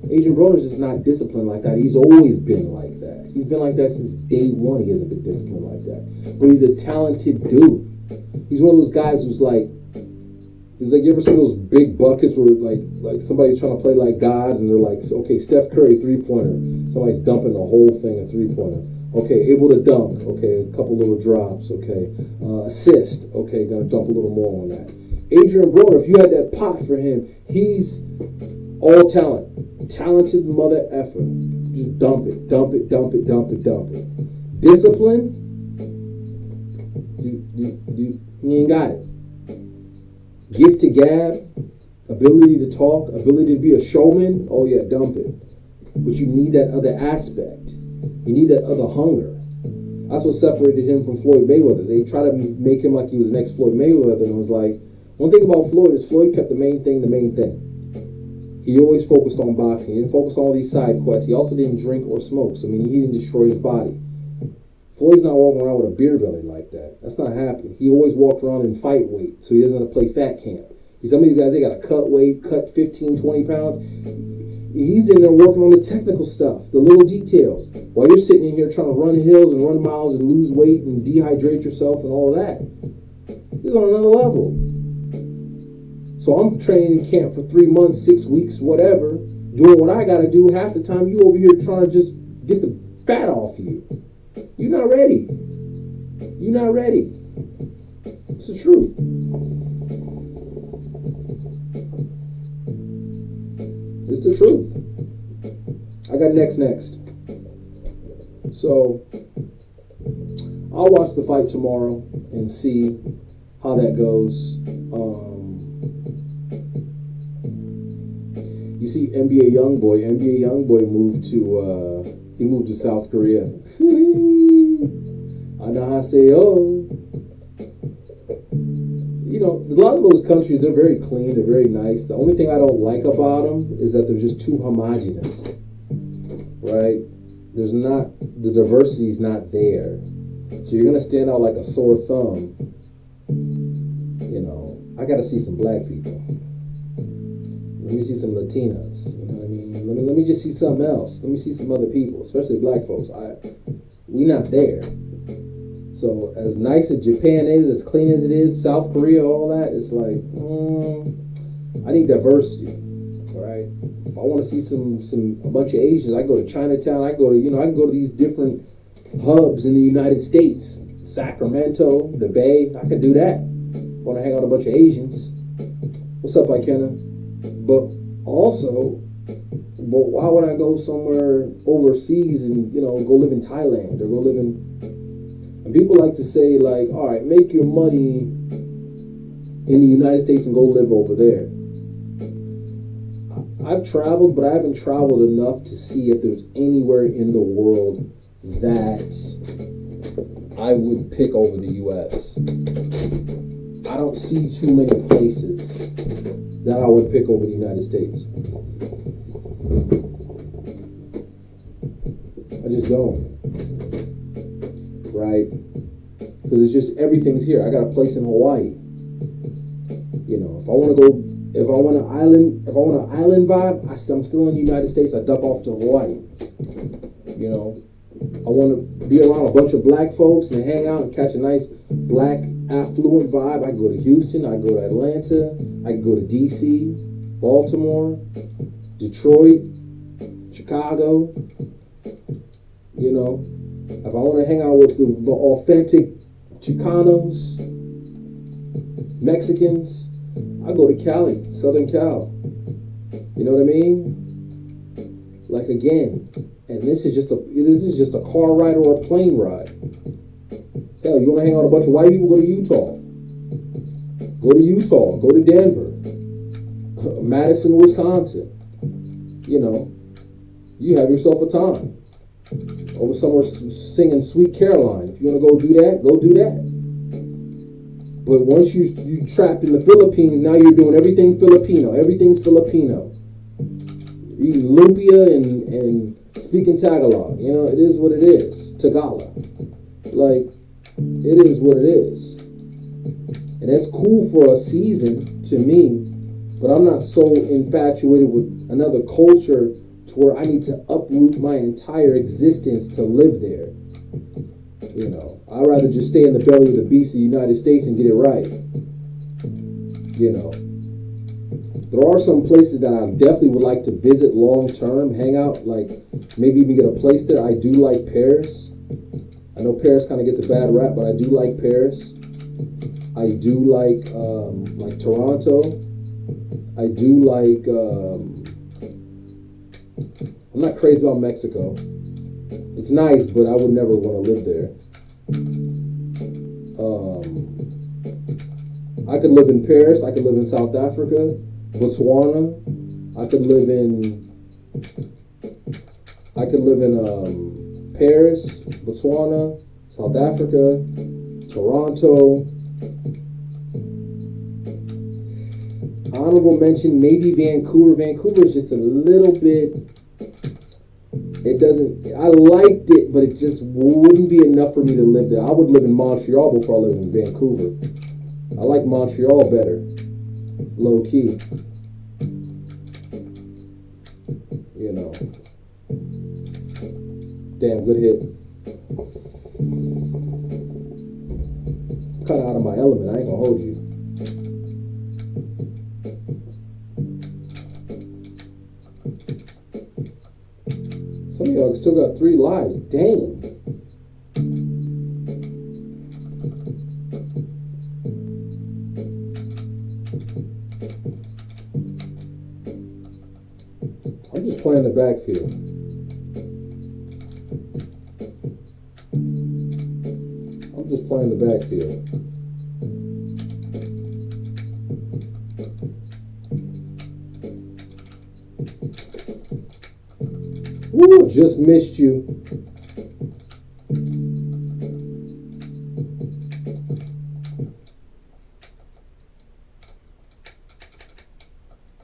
Adrian Broner's just not disciplined like that. He's always been like that. He's been like that since day one. He hasn't been disciplined like that. But he's a talented dude. He's one of those guys who's like, it's like, you ever see those big buckets where like somebody's trying to play like God, and they're like, okay, Steph Curry 3-pointer. Somebody's dumping the whole thing a 3-pointer. Okay, able to dunk. Okay, a couple little drops. Okay, assist. Okay, gonna dump a little more on that. Adrian Broner, if you had that pot for him, he's all talent. Talented mother effer. Just dump it, dump it, dump it, dump it, dump it. Discipline, you ain't got it. Gift to gab, ability to talk, ability to be a showman, oh yeah, dump it. But you need that other aspect. You need that other hunger. That's what separated him from Floyd Mayweather. They tried to make him like he was the next Floyd Mayweather, and it was like, one thing about Floyd is Floyd kept the main thing. He always focused on boxing. He didn't focus on all these side quests. He also didn't drink or smoke. So, I mean, he didn't destroy his body. Floyd's not walking around with a beer belly like that. That's not happening. He always walked around in fight weight, so he doesn't have to play fat camp. Some of these guys, they got to cut weight, cut 15, 20 pounds. He's in there working on the technical stuff, the little details. While you're sitting in here trying to run hills and run miles and lose weight and dehydrate yourself and all of that. He's on another level. So I'm training in camp for 3 months, 6 weeks, whatever, doing what I got to do. Half the time you over here trying to just get the fat off you. You're not ready. You're not ready. It's the truth. It's the truth. I got next. So I'll watch the fight tomorrow and see how that goes. You see, NBA YoungBoy moved to South Korea. Annyeonghaseyo. You know, a lot of those countries, they're very clean, they're very nice. The only thing I don't like about them is that they're just too homogenous, right? There's not, the diversity's not there. So you're going to stand out like a sore thumb. You know, I got to see some black people. Let me see some Latinas. You know what I mean? Let me just see something else. Let me see some other people, especially black folks. We not there. So as nice as Japan is, as clean as it is, South Korea, all that, it's like, I need diversity, right? If I want to see a bunch of Asians, I go to Chinatown. I can go to these different hubs in the United States, Sacramento, the Bay. I could do that. Want to hang out with a bunch of Asians? What's up, Ikena? But also, but why would I go somewhere overseas and, you know, go live in Thailand or go live in... And people like to say, like, all right, make your money in the United States and go live over there. I've traveled, but I haven't traveled enough to see if there's anywhere in the world that I would pick over the U.S. I don't see too many places that I would pick over the United States. I just don't. Right? Because it's just, everything's here. I got a place in Hawaii. You know, if I want an island vibe, I'm still in the United States. I duck off to Hawaii. You know, I want to be around a bunch of black folks and hang out and catch a nice black affluent vibe. I go to Houston. I go to Atlanta. I can go to DC, Baltimore, Detroit, Chicago. You know, if I want to hang out with the authentic Chicanos, Mexicans, I go to Cali, Southern Cal. You know what I mean? Like, again, and this is just a car ride or a plane ride. Hell, you want to hang out with a bunch of white people? Go to Utah. Go to Utah. Go to Denver, Madison, Wisconsin. You know, you have yourself a time. Over somewhere singing Sweet Caroline. If you want to go do that, go do that. But once you trapped in the Philippines, now you're doing everything Filipino. Everything's Filipino. Eating lumpia and speaking Tagalog. You know, it is what it is. Tagalog. Like, it is what it is. And that's cool for a season to me, but I'm not so infatuated with another culture to where I need to uproot my entire existence to live there. You know, I'd rather just stay in the belly of the beast of the United States and get it right. You know, there are some places that I definitely would like to visit long term, hang out, like maybe even get a place there. I do like Paris. I know Paris kind of gets a bad rap, but I do like Paris. I do like Toronto. I do like, I'm not crazy about Mexico. It's nice, but I would never want to live there. I could live in Paris. I could live in South Africa, Botswana. I could live in Paris, Botswana, South Africa, Toronto. Honorable mention, maybe Vancouver. Vancouver is just a little bit... It doesn't... I liked it, but it just wouldn't be enough for me to live there. I would live in Montreal before I lived in Vancouver. I like Montreal better. Low key. You know. Damn, good hit. I'm kind of out of my element. I ain't gonna hold you. Some of y'all still got 3 lives. Dang. I'm just playing the backfield. I'm just playing the backfield. Woo, just missed you.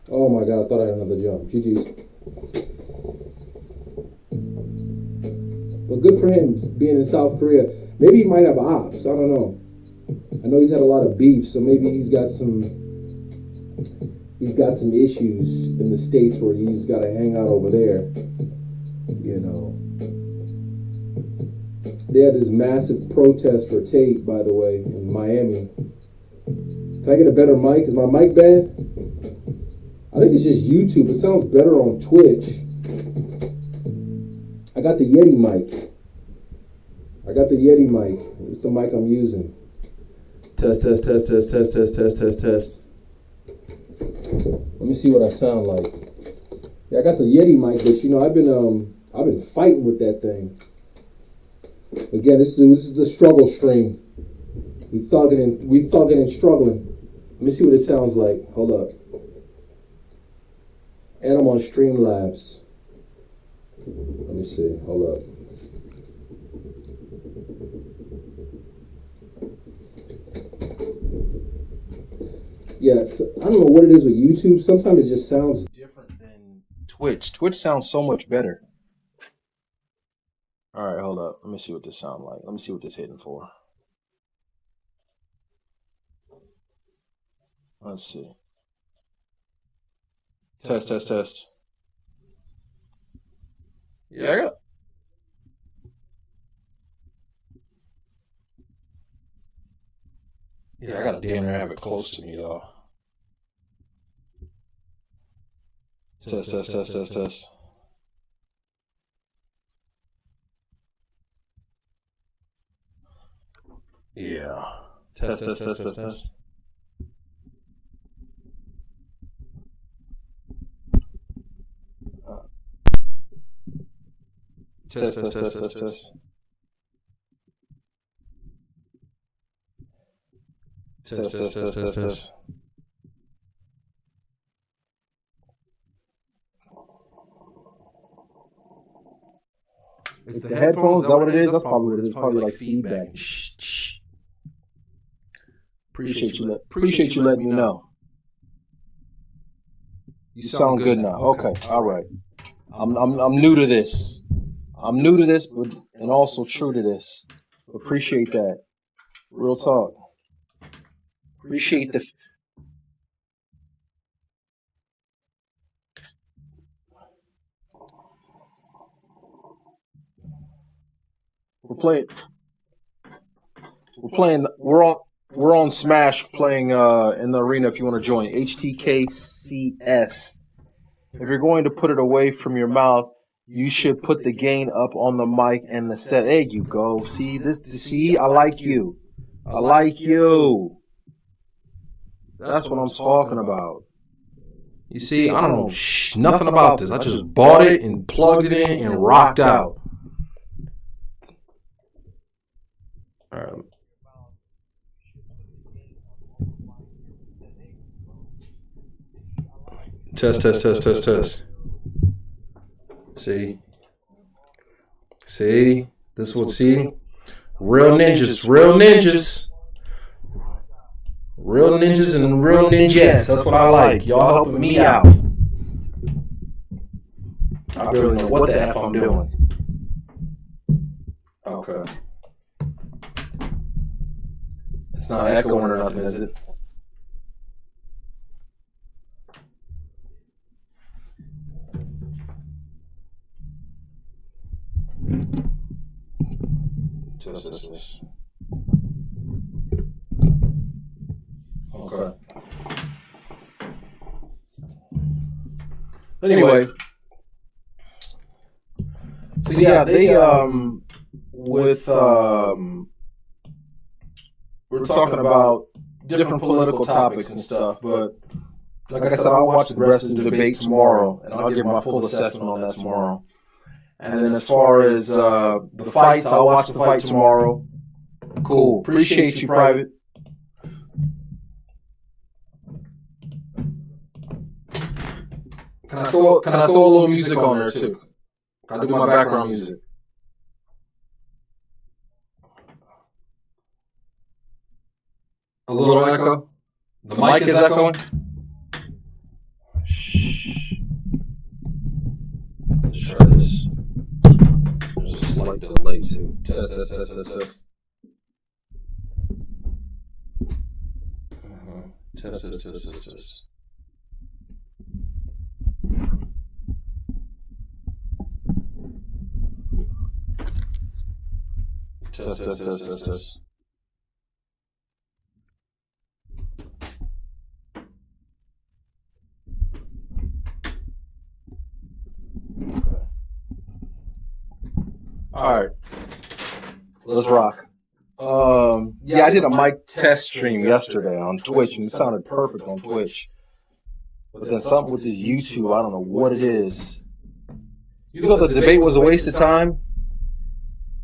Oh my God, I thought I had another jump. GG's. But good for him being in South Korea. Maybe he might have ops. I don't know. I know he's had a lot of beef, so maybe he's got some issues in the States where he's got to hang out over there. You know, they had this massive protest for Tate, by the way, in Miami. Can I get a better mic? Is my mic bad? I think it's just YouTube. It sounds better on Twitch. I got the Yeti mic. It's the mic I'm using. Test. Let me see what I sound like. Yeah, I got the Yeti mic, but you know, I've been fighting with that thing. Again, this is the struggle stream. We thugging and struggling. Let me see what it sounds like. Hold up. And I'm on Streamlabs. Let me see. Hold up. Yeah, I don't know what it is with YouTube. Sometimes it just sounds different than Twitch. Twitch sounds so much better. All right, hold up. Let me see what this sounds like. Let me see what this hitting for. Let's see. Test, test, test. Yeah, I gotta damn near have it close to me, though. Test, test, test, test, test. Yeah. Test, test, test, test, test. Test, test, test, test, test. Test, test, test, test, test. It's the headphones. Is that what it is? That's probably what it is. It's probably like feedback. Shh. Appreciate you letting me know. You sound good now. Okay. All right. I'm new to this. I'm new to this, but and also true to this. Appreciate that. Real talk. Appreciate the. We're playing. We're on Smash playing in the arena. If you want to join, HTKCS. If you're going to put it away from your mouth, you should put the gain up on the mic and the set. There you go. See this? See, I like you. I like you. That's what I'm talking about. You see, I don't know nothing about this. I just bought it and plugged it in and rocked out. All right. Test, test, test, test, test. See? See? This is what, see? Real ninjas, real ninjas. Real ninjas and real ninjas. That's what I like. Y'all helping me out. I barely know what the F I'm doing. Okay. It's not echoing or nothing, is it? Test. Okay. Anyway, so yeah, they with we're talking about different political topics and stuff, but like I said, I'll watch the rest of the debate tomorrow, and I'll give my full assessment on that tomorrow. And then as far as the fights, I'll watch the fight tomorrow. Cool. Appreciate you, Private. Can I throw a little music on there too? Can I do my background music? A little echo? The mic is echoing? Shh. Let's try this. There's a slight delay too. Test. Test. Test. All right, let's rock. Yeah, I did a mic test stream yesterday on Twitch, and it sounded perfect on Twitch. But then something with this YouTube, I don't know what it is. You thought the debate was a waste of time?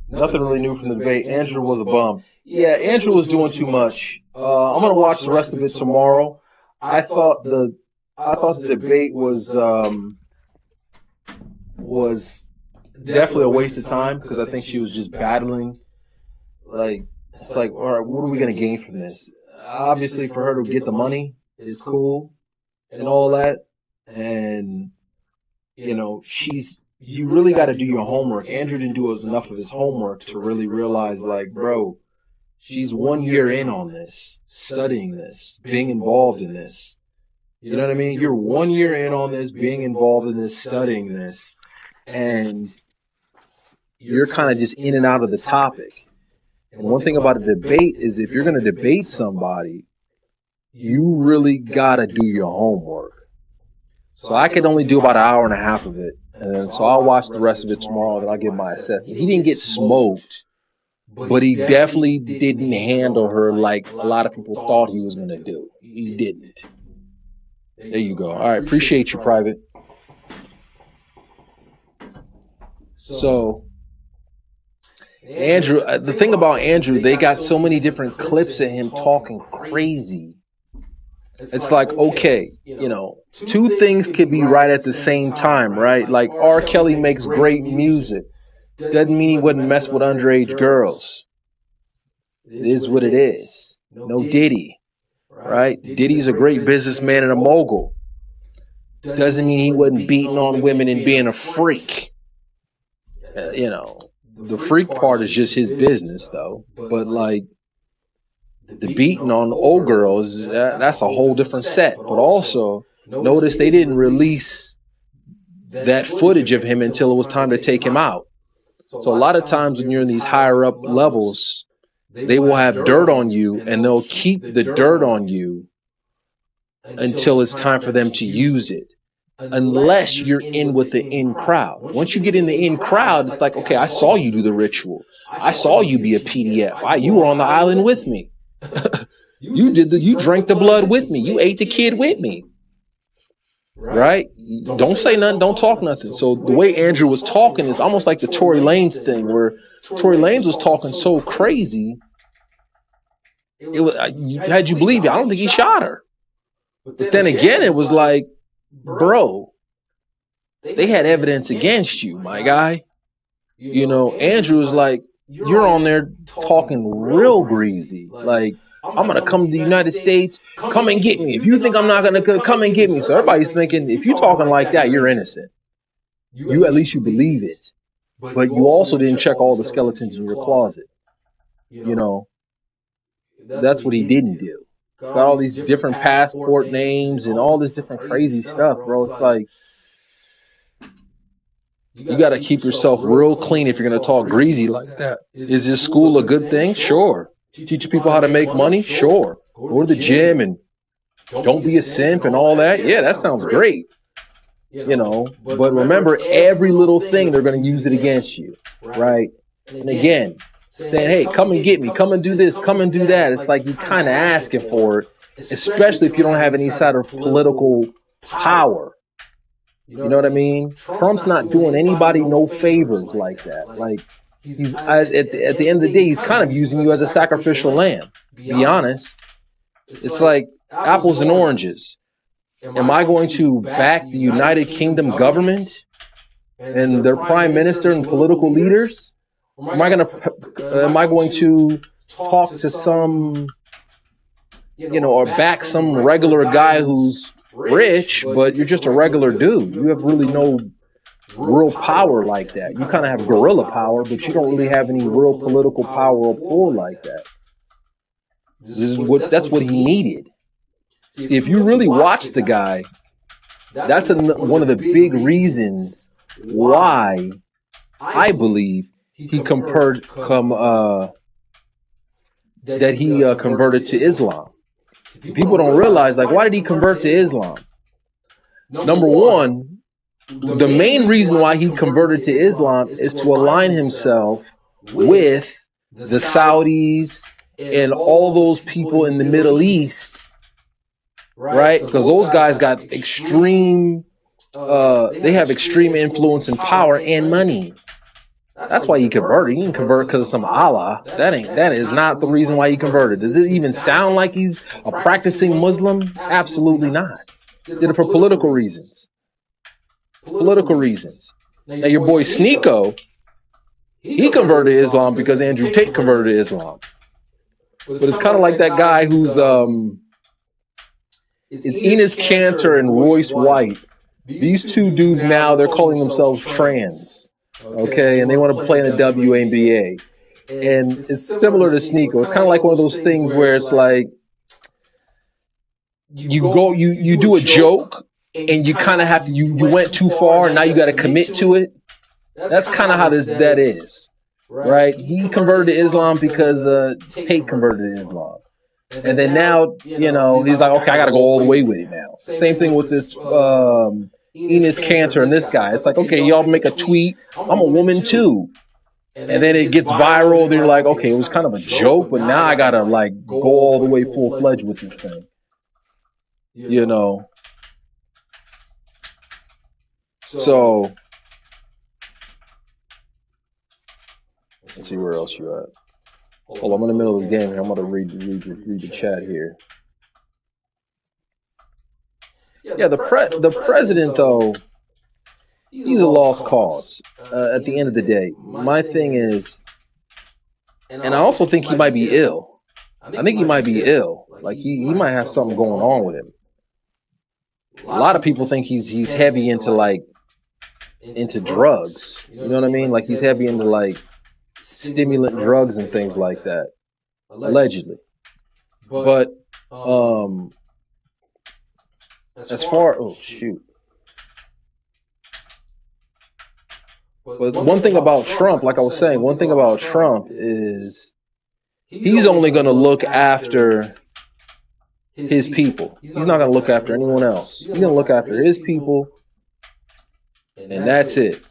Nothing really new from the debate. Andrew was a bum. Yeah, Andrew was doing too much. I'm gonna watch the rest of it tomorrow. I thought the debate was definitely a waste of time because I think she was just battling. Like, it's like, all right, what are we gonna gain from this? Obviously, for her to get the money is cool and all that, and you know, you really got to do your homework. Andrew didn't do enough of his homework to really realize, like, bro, she's 1 year in on this, studying this, being involved in this. You know what I mean? You're 1 year in on this, being involved in this, studying this, and you're kind of just in and out of the topic. And one thing about a debate is if you're going to debate somebody, you really got to do your homework. So I could only do about an hour and a half of it. And so I'll watch the rest of it tomorrow and I'll give my assessment. He didn't get smoked, but he definitely didn't handle her like a lot of people thought he was going to do. He didn't. There you go. All right. Appreciate you, Private. So, Andrew, the thing about Andrew, they got so many different clips of him talking crazy. It's like, okay, you know, two things could be right at the same time, right? Like R. Kelly makes great music. Doesn't mean he wouldn't mess with underage girls. It is what it is. No Diddy, right? Diddy's a great businessman and a mogul. Doesn't mean he wasn't beating on women and being a freak. You know, the freak part is just his business, though. But like, the beating on old girls, that's a whole different set. But also, notice they didn't release that footage of him until it was time to take him out. So a lot of times when you're in these higher up levels, they will have dirt on you and they'll keep the dirt on you until it's time for them to use it. Unless you're in with the in crowd. Once you get in the in crowd, it's like, okay, I saw you do the ritual. I saw you be a PDF. You were on the island with me. You drank the blood with me. You ate the kid with me. Right? Don't say nothing. Don't talk nothing. So the way Andrew was talking is almost like the Tory Lanez thing, where Tory Lanez was talking so crazy. Had you believe it, I don't think he shot her. But then again, it was like, bro, they had evidence against you, my guy. You know, Andrew was like, you're on there talking real greasy. Like, I'm going to come to the United States. Come and get me. If you think I'm not going to come and get me. So everybody's thinking, if you're talking like that, you're innocent. You at least you believe it. But you also didn't check all the skeletons in your closet. You know, that's what he didn't do. Got all these different passport names and all this different crazy stuff, bro. It's like, you got to keep yourself real clean if you're going to talk greasy like that. Is this school a good thing? Sure. Teach people how to make money? Sure. Go to the gym and don't be a simp and all that? Yeah, that sounds great. You know, but remember, every little thing, they're going to use it against you, right? And again, saying, hey, come and get me, come and do this, come and do that. It's like you're kind of asking for it, especially if you don't have any sort of political power. You know what I mean? Trump's not doing anybody no favors like that. Like, he's at the end of the day, he's kind of using you as a sacrificial lamb. Be honest. It's like apples and oranges. Am I going to back the United Kingdom government and their prime minister and political leaders? Am I going to talk to some, you know, or back some regular guy who's rich, but you're just a regular dude? You have really no real power like that. You kind of have guerrilla power, but you don't really have any real political power or pull like that. That's what he needed. See, if you really watch the guy, that's one of the big reasons why I believe he converted to Islam. People don't realize, like, why did he convert to Islam? Number one, the main reason why he converted to Islam is to align himself with the Saudis and all those people in the Middle East, right? Because those guys got extreme, they have extreme influence and power and money. That's why he converted. He didn't convert because of some Allah. That is not the reason why he converted. Does it even sound like he's a practicing Muslim? Absolutely not. Did it for political reasons. Political reasons. Now your boy Sneeko, he converted to Islam because Andrew Tate converted to Islam. But it's kind of like that guy who's it's Enos Cantor and Royce White. These two dudes now, they're calling themselves trans. Okay, and they want to play in the WNBA. And it's similar to Sneeko. It's kind of like one of those things where it's like you do a joke and you kind of have to you went too far and now you got to commit to it. That's kind of how that is. Right? He converted to Islam because Tate converted to Islam. And then now, you know, he's like, okay, I got to go all the way with it now. Same thing with this Enos Cantor and this guy. It's like, okay, y'all make a tweet. I'm a woman too. And then it gets viral. They're like, okay, it was kind of a joke, but now I got to like go all the way full-fledged with this thing. You know? So, let's see where else you at. Hold on, I'm in the middle of this game here. I'm going to read the chat here. Yeah, the president, though, he's a lost cause at the end of the day. My thing is, and I also think he might be ill. I think he might be ill. Like, he might have something going on with him. A lot of people think he's heavy into drugs. You know what I mean? Like, he's heavy into, like, stimulant drugs and things like that, allegedly. But as far but one thing about Trump, like I was saying, one thing about Trump is he's only going to look after his people. He's not going to look after anyone else. He's going to look after his people, and that's it.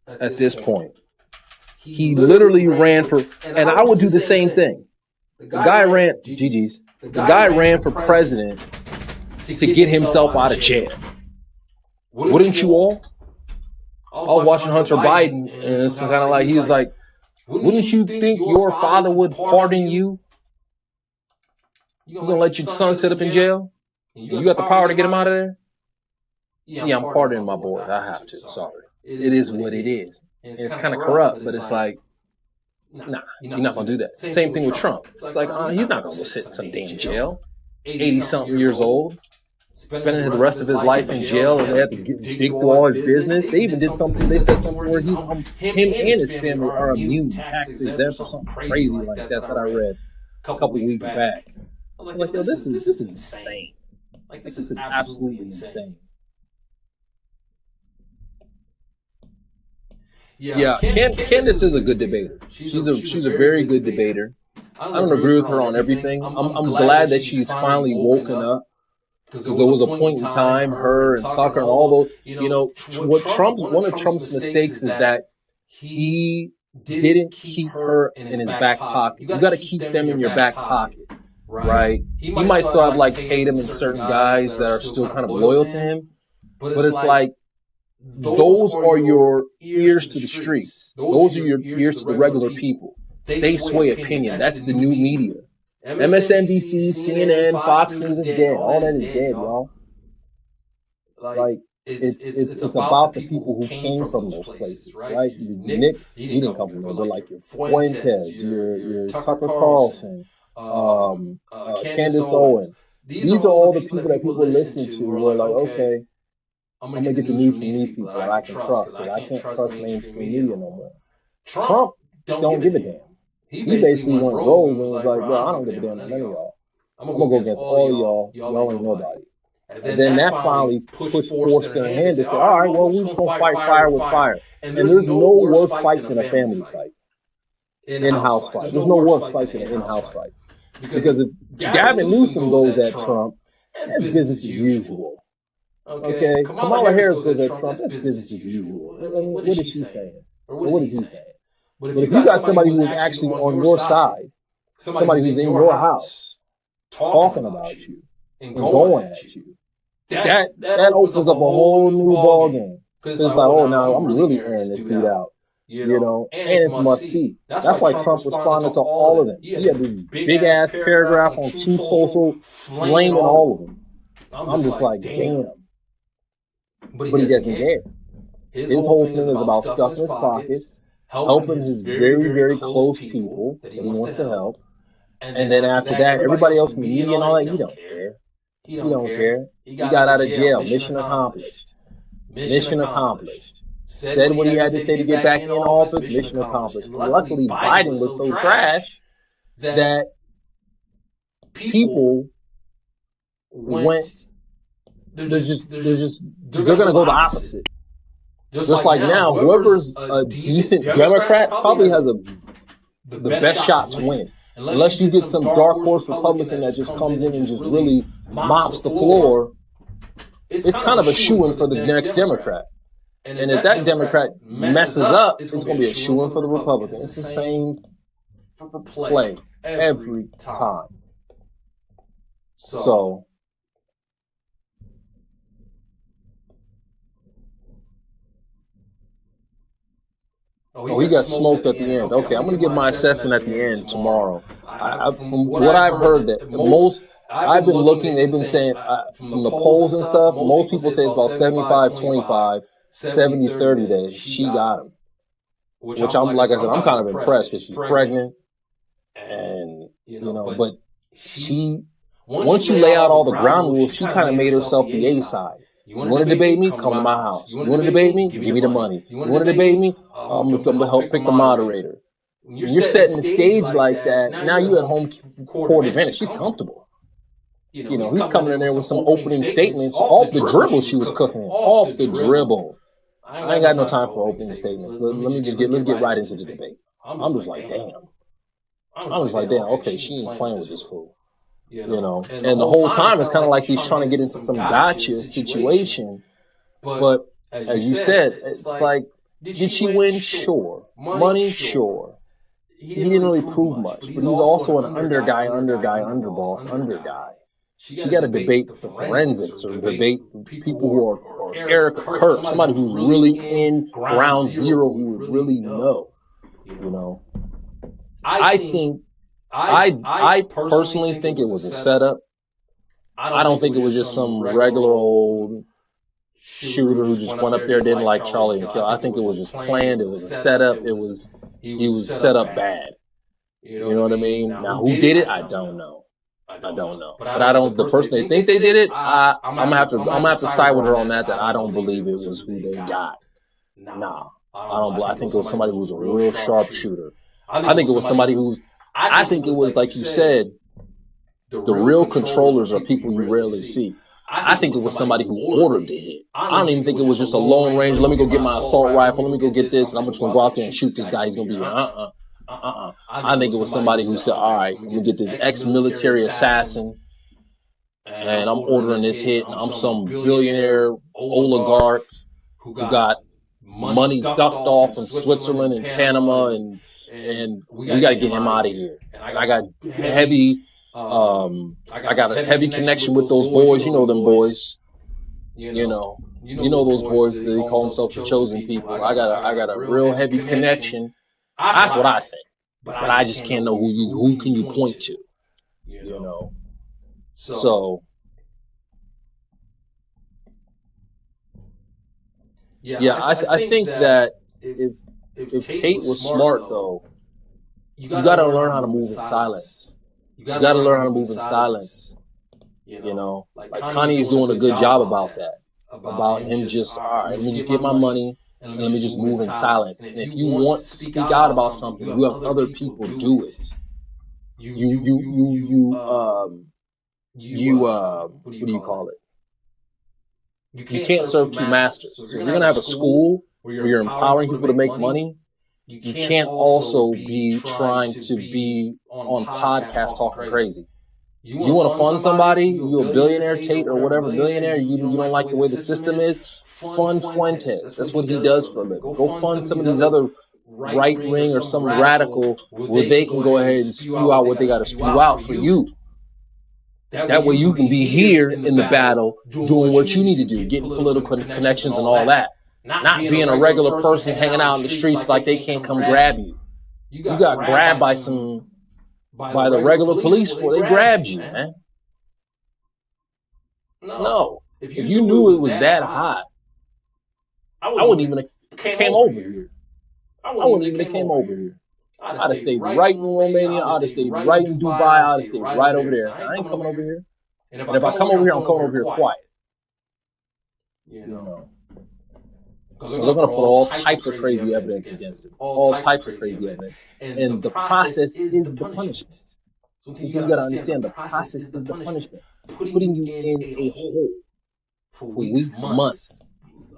At this point, he literally ran for, and I would do the same thing. The guy ran, GG's. The guy ran for president to get himself out of jail. Wouldn't you all? I was watching Hunter Biden, and it's kind of like, he was like, wouldn't you think your father would pardon you? You gonna let your son sit up in jail? You got the power to get him out of there? Yeah, I'm pardoning my boy. I have to. Sorry. It is what it is. And it's kind of corrupt, but it's like, nah, you're not going to do that. Same thing with Trump. It's like, he's not going to go sit in some damn jail. 80-something years old, spending the rest of his life in jail, and they have to dig through all his business. They even did something, they said something where him and his family are immune, tax exempt, or something crazy like that I read a couple weeks back. I was like, yo, this is insane. Like, this is absolutely insane. Yeah, Candace is a good debater. She's a very good debater. I don't agree with her on everything. I'm glad that she's finally woken up, because there was a point in time, her and Tucker and all those, you know, one of Trump's mistakes is that he didn't keep her in his back pocket. You got to keep them in your back pocket, right? He might still have like Tatum and certain guys that are still kind of loyal to him, but it's like, those are your ears to the streets. Those are your ears to the regular people. They sway opinion. That's the new media. MSNBC, CNN, Fox News is dead. All that is dead, y'all. Like, it's about the people who came from those places, right? Nick, he didn't come from there, but like your Fuentes, your Tucker Carlson, Candace Owens. These are all the people that people listen to who are like, okay, I'm going to get the news from these people that I can trust, because I can't trust mainstream media no more. Trump don't give a damn. He basically went rogue and was like, bro, I don't give a damn about none of y'all. I'm going to go against all y'all. Y'all ain't nobody. And then that finally pushed force in their hand to say, all right, well, we're just going to fight fire with fire. And there's no worse fight than a family fight. In-house fight. There's no worse fight than an in-house fight. Because if Gavin Newsom goes at Trump, that's business as usual. Okay, Kamala Harris goes at Trump, that's business as usual. What is she saying? Or what is he saying? But if you got somebody who's actually on your side, somebody who's in your house, talking about you and going at you. That opens up a whole new ballgame. Because it's like, oh, now I'm really airing this dude out. You know, and it's must see. That's why Trump responded to all of them. He had this big ass paragraph on Truth Social flaming all of them. I'm just like, damn. But he doesn't care. His whole thing is about stuff in his pockets, helping his very, very close people that he wants to help. And then after that, everybody else in the media and all that, he don't care. He don't care. He got out of jail. Mission accomplished. Mission accomplished. Said what he had to say to get back in office. Mission accomplished. Luckily, Biden was so trash that people went. They're going to go the opposite. Just like now, whoever's a decent Democrat probably has the best shot to win. Unless you get some dark horse Republican that just comes in and just really mops the floor, it's kind of a shoo-in for the next Democrat. And if that Democrat messes up, it's going to be a shoo-in for the Republican. It's the same play every time. So he got smoked at the end. Okay, I'm going to give my assessment at the end tomorrow. From what I've heard, that most I've been looking, they've been saying from the polls and stuff, most people say it's about 75-25, 70-30 that she got him. Which I'm, like I said, I'm kind of impressed because she's pregnant, and but she, once you lay out all the ground rules, she kind of made herself the A side. You want to debate me? Come to my house. You want to debate me? Give me the money. You want to debate me? I'm going to help pick the moderator. When you're setting the stage like that, now you at home court advantage. She's comfortable. He's coming in there with some opening statements off the dribble she was cooking. Off the dribble. I ain't got no time for opening statements. Let's get right into the debate. I'm just like, damn. Okay, she ain't playing with this fool. And the whole time it's kind of like he's trying to get into some gotcha situation. But as you said, it's like, did she win? Sure. Money? Sure. He didn't really prove much. But he's also an underboss. She got to debate the forensics or debate people who are Erica Kirk, somebody who's really in ground zero who would really know. I personally think it was a setup. I don't think it was just some regular old shooter who just went up there, didn't like Charlie and killed. I think it was just planned. It was a setup. He was set up bad. You know what I mean? Now, who did it? I don't know. But the person they think they did it, I'm gonna have to side with her on that. That I don't believe it was who they got. Nah, I don't. I think it was somebody who was a real sharpshooter. I think it was somebody who's. I think it was, like you said, the real controllers are people you rarely see. I think it was somebody who ordered the hit. I don't even think it was just a long range. Let me go get my assault rifle. Let me go get this, and I'm just gonna go out there and shoot this guy. He's gonna be I think it was somebody who said, all right, I'm going to get this ex-military assassin, and I'm ordering this hit, and I'm some billionaire oligarch who got money ducked off in Switzerland and Panama, and we got to get him out of here. And I got a heavy connection with those boys. You know them boys. You know those boys. They call themselves the chosen people. I got a real heavy connection. That's what I think. But I just can't know who can you point to. So I think that if Tate was smart though, you got to learn how to move in silence. You got to learn how to move in silence. Like Kanye's doing a good job about that. About him just, all right, let me just get my money. And let me just move in silence. And if you want to speak out about something, you have other people do it. What do you call it? You can't serve two masters. So if you're going to have a school where you're empowering people to make money, you can't also be trying to be on podcasts talking crazy. You want to fund somebody, you a billionaire, Tate or whatever, millionaire, you don't like the way the system is, fund Fuentes. That's what he does for a living. Go fund some of these other right wing or some radical where they can go ahead and spew out what they got to spew out for you. That way you can be here in the battle doing what you need to do, getting political connections and all that. Not being a regular person hanging out in the streets like they can't come grab you. You got grabbed by the regular police force. They grabbed you, man. No. If you knew it was that hot, I wouldn't even have came over here. I wouldn't even have came over here. I'd have stayed right in Romania. I'd have stayed right in Dubai. I'd have stayed right over there. So I ain't coming over here. And if I come over here, I'm coming over here quiet. You know. Because they're going to put all types of crazy evidence against him. All types of crazy evidence. And the process is the punishment. So you got to understand the process is the punishment. Putting you in a hole for weeks, months,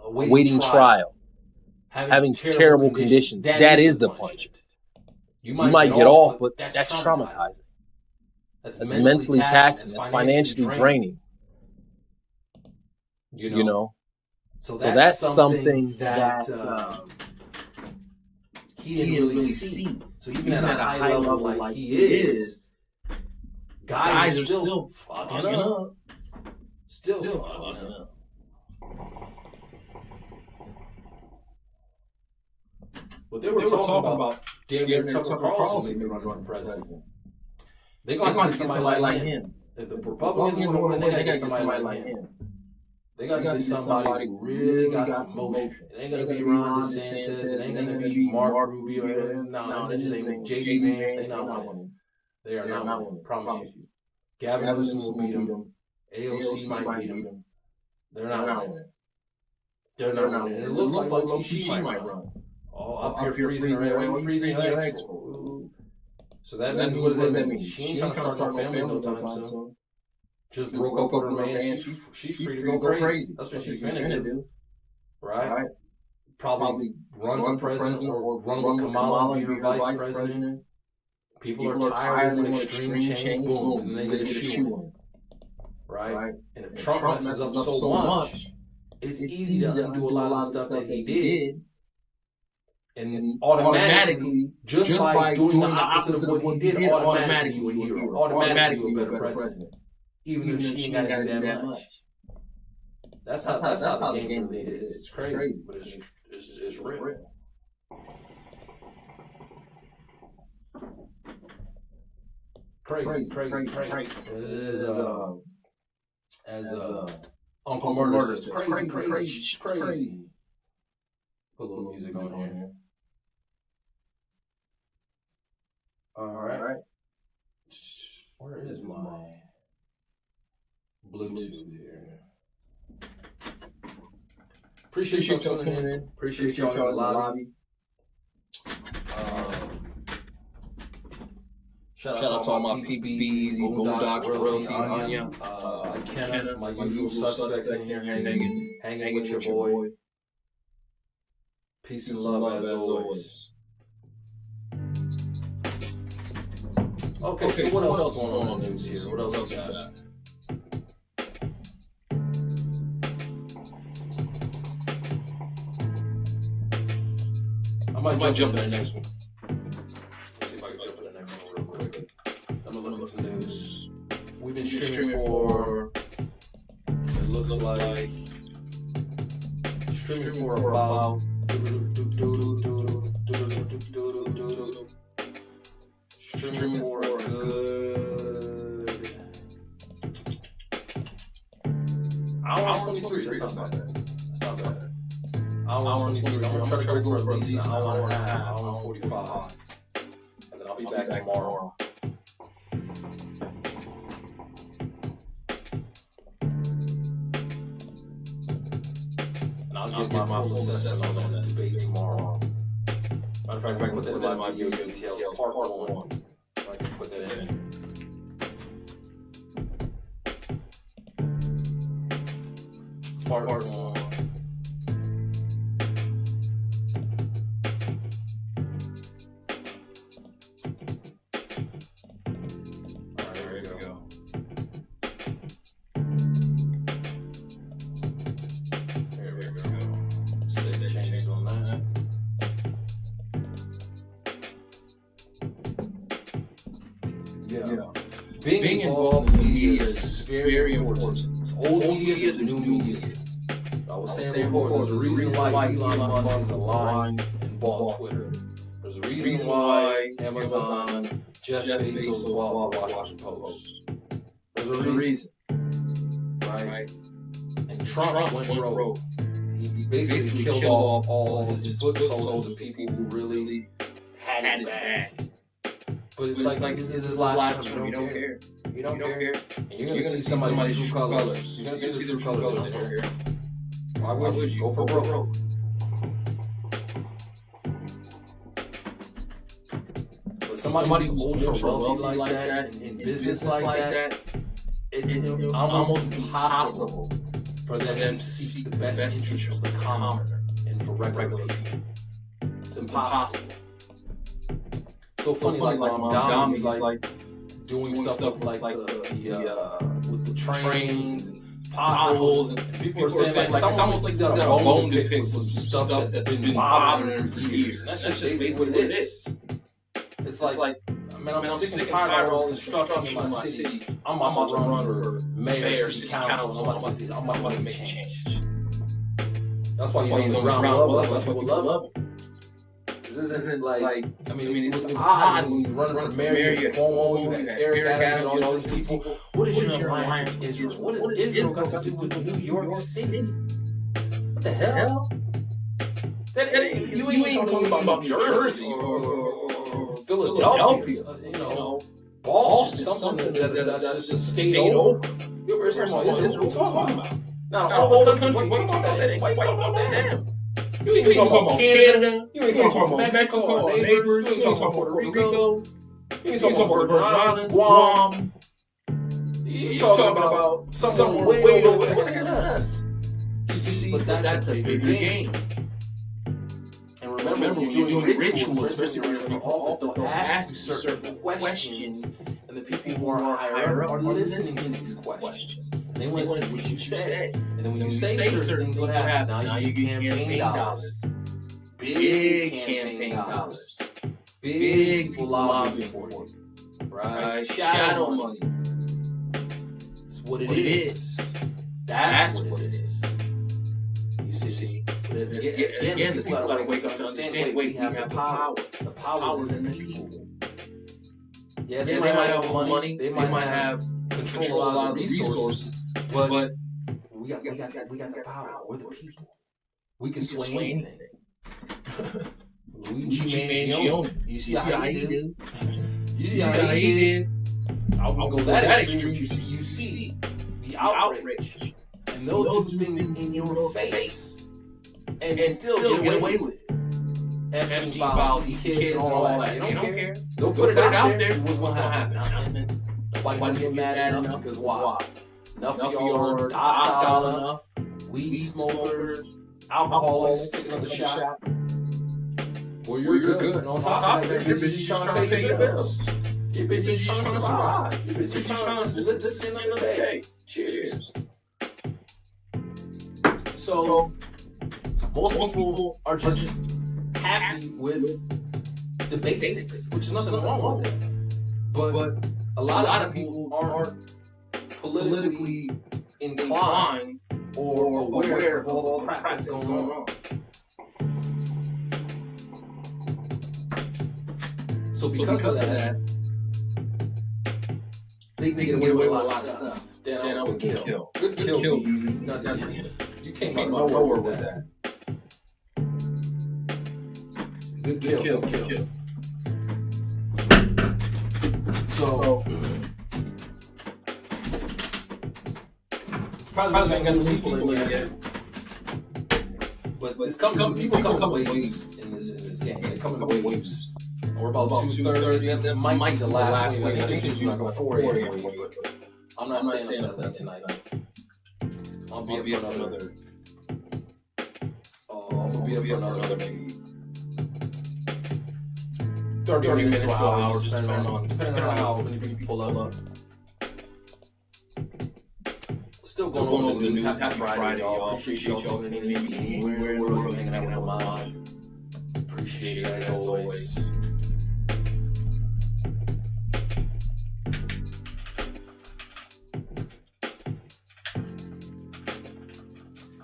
awaiting trial, having terrible conditions. That is the punishment. You might get off, but that's traumatizing. That's mentally taxing. That's financially draining. You know? So that's something that he didn't really see. So even at a high level like he is, guys are still fucking up. Still fucking up. But they were talking about damn near Tucker Carlson maybe running for president. They're going to get somebody like him. If the Republicans want to win, they got to get somebody like him. They got to get somebody who really got some motion. It ain't going to be Ron DeSantis. It ain't going to be Mark Rubio. No, they just ain't J.D. Vance. They not winning. They are not winning. Promise you. Gavin Newsom will beat them. AOC might beat them. They're not winning. They're not winning. And it looks like she might run. Oh, up here freezing her eggs. Freezing her eggs. So that means, what does that mean? She ain't trying to start no family no time soon. Just broke up with her man. She's free to go crazy. That's what she's finna do. Right? Probably run for president or run with Kamala and be her vice president. People are tired of an extreme change. Boom. And they get a shoe in. Right? And if Trump messes up so much, it's easy to undo a lot of the stuff that he did. And automatically, just by doing the opposite of what he did, automatically you're a hero. Automatically you're a better president. Even if she ain't got to do that much. That's how the game really is. It's crazy, but it's real. Crazy. As Uncle Murder says, crazy. Put a little music on here. All right. Where is my Bluetooth here? Appreciate y'all tuning in. Appreciate y'all in the lobby. Shout out to all my PBs, Boondocks, Royalty, Anya, Kenna, my usual suspects in here hanging with your boy. Peace and love as always. Okay, so what else is going on in the news here? What else we got? I might jump in the next one. Let's see if I can jump in the next one real quick. I'm gonna look at the news. We've been streaming for, it looks like, streaming for about streaming for a good hour 23. That's not bad. Hour 23. I'm gonna try to go for at least an hour and a half, hour 45. And then I'll be back tomorrow. And I'll give my full assessment on that debate tomorrow. Matter of fact, if I can put that in my video details, part 1. If I can put that in. Part 1. being involved in the media is very important. It's old media, there's new media. I was saying before, there's a reason why Elon Musk has aligned and bought Twitter. There's a reason why Amazon, Jeff Bezos bought the Washington Post. There's a reason. Right? And Trump went rogue. He basically killed off all his foot soldiers of people who really had it bad. But it's like this is his last term. You don't care. You don't care. And you're gonna see somebody's true colors. You're gonna see the true colors. They don't care. Why would you go for broke? But somebody ultra wealthy like that, in business like that, it's almost impossible for them to seek the best interest of the commoner and for regular people. It's impossible. So funny, like LaMaJa is like doing stuff like the with the trains and potholes, and people are saying like it's almost like you got a bone to pick with some stuff that's been bothering them for years. And that's just basically what it is. It's like, man, I'm sick and tired of all this construction in my city. I'm about to run for mayor, city council. I'm about to make change. That's why he's on the ground level. That's why people love him. This isn't like, I mean, it was odd when you run for mayor, you had Cuomo, you had Eric Adams, and all these people. What is your alliance with Israel? What does Israel got to do with New York City? What the hell? You ain't talking about New Jersey or Philadelphia, you know, Boston, something that's just a state over. You ever talking about Israel? What are you talking about? Now, all the countries, why you talking about that? Why you talking about that? You ain't talking about Canada, you ain't talking about Mexico, our neighbors, you ain't talking about Puerto Rico, you ain't talking about Virgin Islands, Guam. You talking about something way over there. You see, but that's a bigger game. And remember, when you're doing rituals, especially when you're in office, they'll ask you certain questions, and the people who are higher up are listening to these questions. And they want to see what you say. And then when you say certain things, what happens? Now you get campaign dollars. Big campaign dollars. Big people lobbying for you. Right? Shadow money. It's what it is. That's what it is. You see? Again, people gotta wake up to understand, wait, we have the power. The power is in the people. Yeah, they might have money, they might have control a lot of resources, but we got the power. We're the people. We can sway anything. Luigi Mangione. You see how he did? You see how he did? I will go that extreme. You see the outrage. And those two things in your face. And still get away with it. F-15 files, kids, and all that. They don't care. They'll put it out there. What's going to happen? Nobody's going to get mad enough because why? Enough of y'all are docile enough. Weed smokers, alcoholics, sitting on the shop. Well, you're good. And on top of that, you're busy trying to pay your bills. You're busy trying to survive. You're busy trying to live the skin of the day. Cheers. So, most people are just happy with the basics, which is nothing wrong with it. But a lot of people aren't politically inclined or aware of all the crap that's going on. So because of that, they get away with a lot of stuff. Good kill. Good kill. Easy. You can't go nowhere with that. Good kill. So, probably ain't got no people in there. But people come in waves in this game. They come in waves. We're about 2:30. That might be the last wave. I think it's like a 4 a.m. wave. But I'm not staying up that late tonight. I'll be up for another. I'm gonna be up for another maybe 30 minutes to an hour, depending on how many people pull up. Still going on with the news. Happy Friday, y'all. Appreciate y'all tuning in. Maybe anywhere in the world, hanging out with LaMaJa. Appreciate it as always.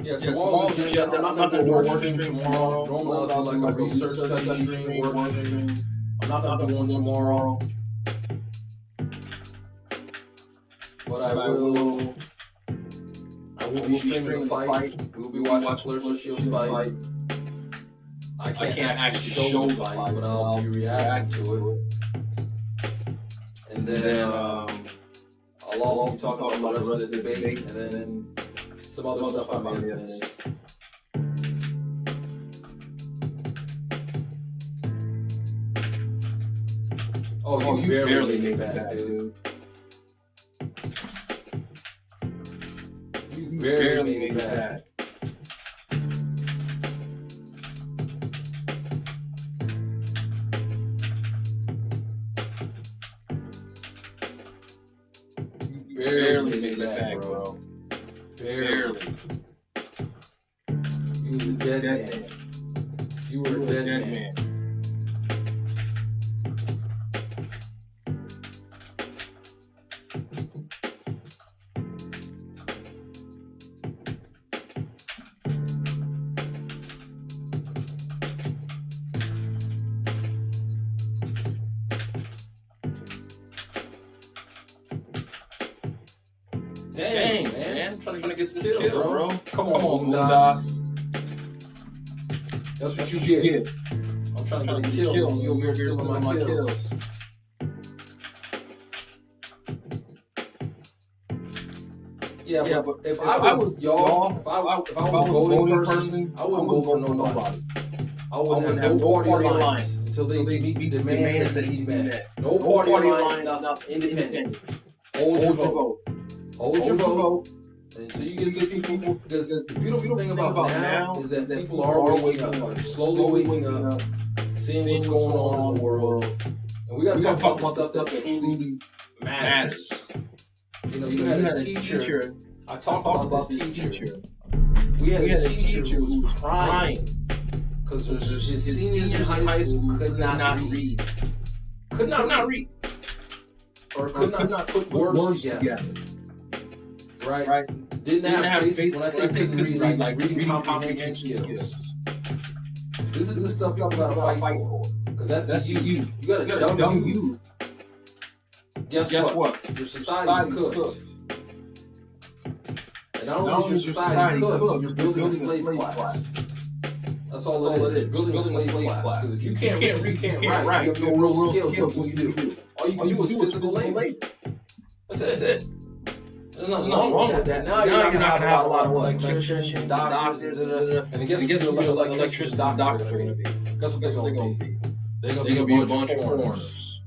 Yeah, tomorrow's agenda. I'm not gonna do a work stream tomorrow. Normally I'll do like a research study stream, work stream. I'm not gonna do one tomorrow. But I will be streaming the fight. We'll be watching Clarissa Shields fight. I can't actually show the fight, but I'll be reacting to it. And then I'll also be talking about the rest of the debate, and then some other stuff I may have missed. Oh, you barely made that, dude. You barely made that. Barely made that back, bro. Barely. You was a dead man. You were a dead man. Dang, man. I'm trying to get this kill, bro. Come on, Boondocks. That's what you get. I'm trying to get a kill, and you're over here stealing my kills. Yeah, but if I was y'all, if I was a voting person, I wouldn't vote for nobody. I wouldn't have no party alliance until they meet the demands that he met. No party alliance, nothing. Independent. Hold your vote. Hold your vote until you get some people. Because the beautiful thing about now is that people are waking up, slowly waking up, seeing what's going on in the world. And we got to talk about the stuff that truly matters. You know, you had a teacher. I talked about this teacher. We had a teacher who was crying because his seniors in high school could not read. Could not read. Or could not put words together. Right? Didn't have basic, when I say couldn't read, like reading comprehension skills. This is the stuff you gotta fight for. Because that's the you. You gotta dumb you. Guess what? Your society's cooked. And not only is your society cooked, you're building a slave class. That's all it is. Building a slave class. Because if you can't read, you can't write, you have no real skills, what can you do? All you can do is physical labor. That's it. There's nothing wrong with that. Now you're not going to have a lot of electricians and doctors, and guess what the electricians and doctors are going to be? Guess what they're going to be? They're going to be a bunch of foreigners.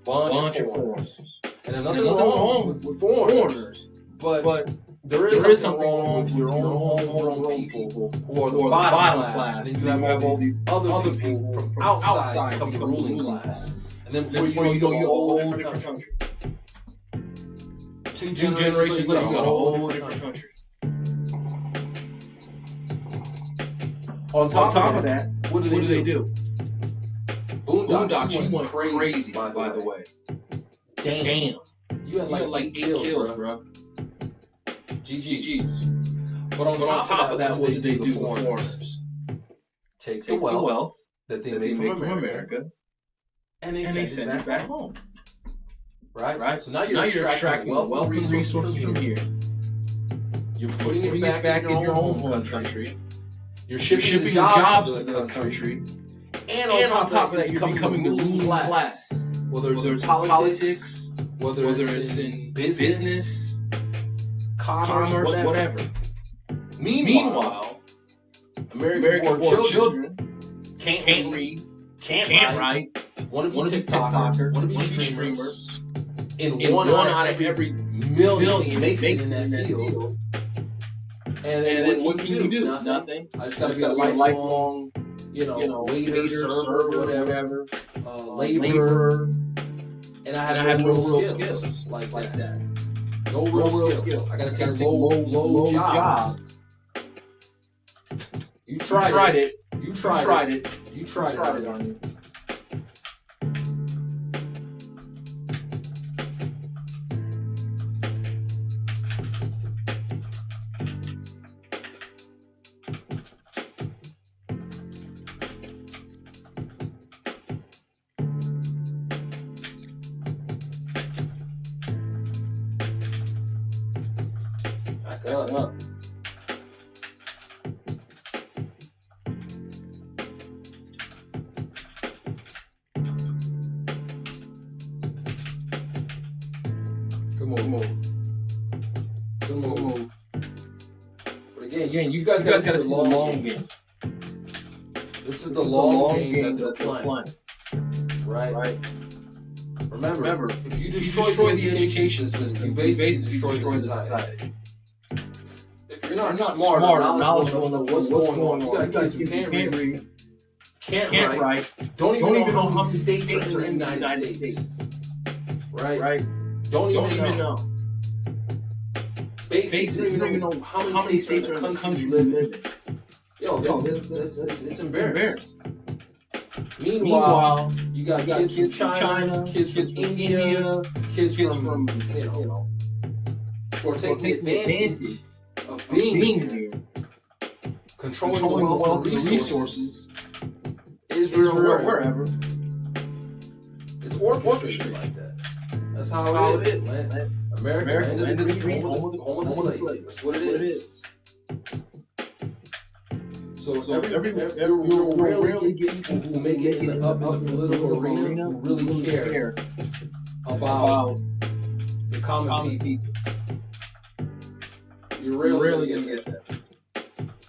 Bunch of foreigners. And there's nothing wrong with foreigners, but there is something wrong with your own homegrown people who are the bottom class, and then you have all these other people from outside become the ruling class. And then before you go, you're a whole different country. Two generations later, you got a whole different country. On top of that, what do they do? Boondocks, you went crazy, by the way. Damn. You had like 8 kills, bro. GG's. But on top of that, what did they do for foreigners? Take the wealth that they made from America, and they send it back home. Right? So now you're extracting wealth and resources from here. You're putting it back in your own country. You're shipping the jobs to the country. And on top of that, you're becoming the ruling class. Whether it's in politics, whether it's in business, commerce, whatever. Meanwhile, American-born children can't read, can't write, want to be TikTokers, want to be streamers. And one out of every million makes it in that field. And then what can you do? Nothing. I just got to be a lifelong, waiter, server, whatever, laborer. And I have no real skills like that. No real skills. I got to take low jobs. You tried it. You tried it on you. up. Good move. But again, you guys gotta see the long game. This is the long game that they're playing. Right? Remember, if you destroy the education system, you basically destroy the society. If you're not smart or knowledgeable of what's going on, you got kids who can't read, can't write, don't even know how many states are in the United States. Right? Don't even know. Basically, don't even know how many states are in the country you live in. Yo, it's embarrassing. Meanwhile, you got kids from China, kids from India, kids from who are taking advantage of being here, controlling the wealth and resources, Israel, wherever. It's orchestrated like that. That's how it is, man. America ended the dream, home of the slave. That's what it is. So you'll rarely get people who make it in the political arena who really care about the common people. You're rarely gonna get that.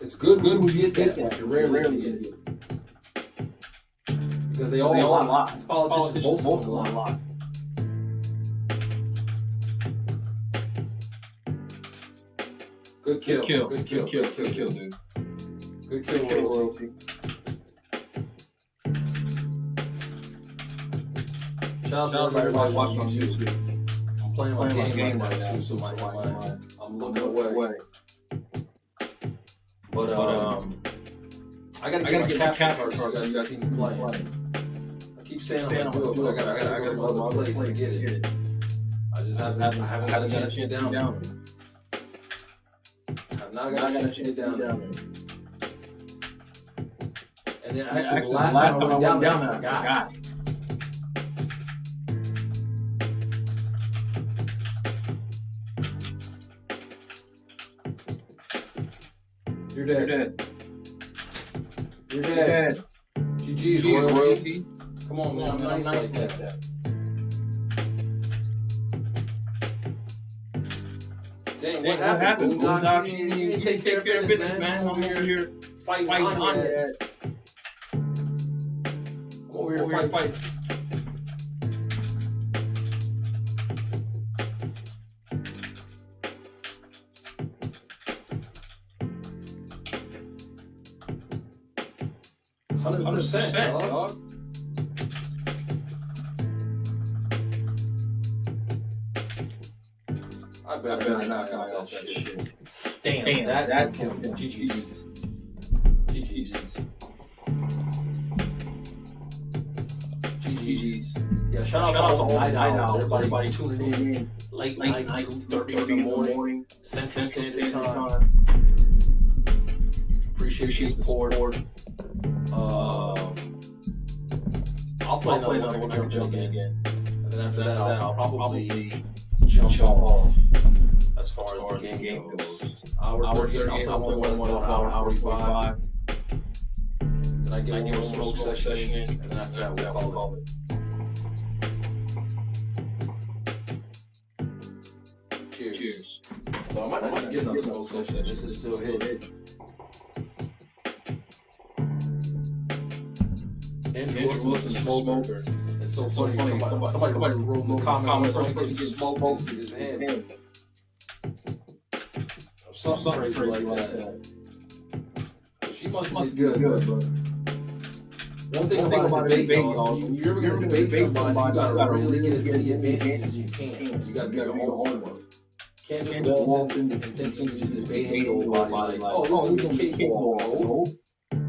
It's good when you get that, but you're rarely gonna get it. Because they all lie. These politicians both lie. Good kill, dude. Good kill, loyalty. Shout out to everybody watching on YouTube. I'm playing my game right now too, so I'm looking away. But I gotta get my capture card so you guys can see me playing. I keep saying I'm gonna do it, but I gotta go to other place to get it. I just haven't got a chance to get down there. I've not got a chance to get down there. And then actually the last time I went down there, I forgot. You're dead. GG's royalty. Come on, man. I'm nice like that. Dang, what happened? Boondock, you didn't take care of business, man. I'm over here fighting on that. I'm over here fighting. $100%, dog. I better knock out that shit. Damn, that's kill him. GG's. Yeah, shout out to all the night owls. Everybody tuning in late night, 2:30 in the morning, Central Standard Time. Appreciate your support. I'll play another one when I jump in again. And then after that, I'll probably jump off as far as the game goes. Hour 38, I'll play one about hour 45. Then I get one more smoke session, and then after that, we'll call it. Cheers. So I might not get another smoke session. This is still hit. Andrew was a smoker. It's so funny. Somebody wrote in the comments, person getting smoked in his hand. Something crazy like that. She must have did good. One thing about a debate, y'all, if you're ever going to debate somebody, you got to really get as many advantages as you can. You got to do your homework. Can't just walk in and think you can just debate nobody like, oh, this is a cakewalk, no.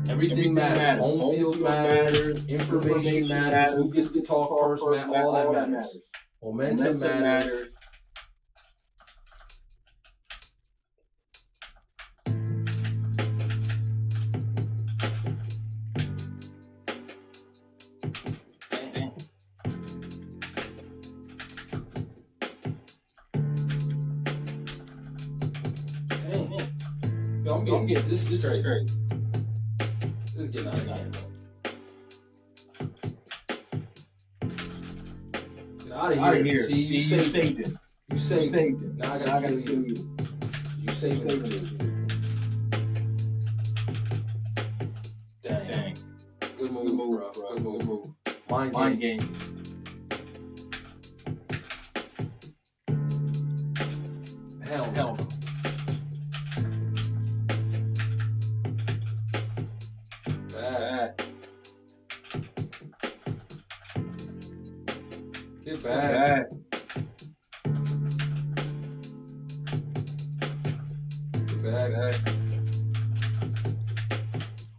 Everything matters. Home field matters. Information matters. Who gets to talk first matters. All that matters. Momentum matters. Don't get this is crazy. This is getting out of hand. Get out of here. See, you saved it. You saved it. Now I gotta kill you. You saved it. Dang. Good move, bro. Good move. Mind games. Hell no. Bad. Get back. Get back.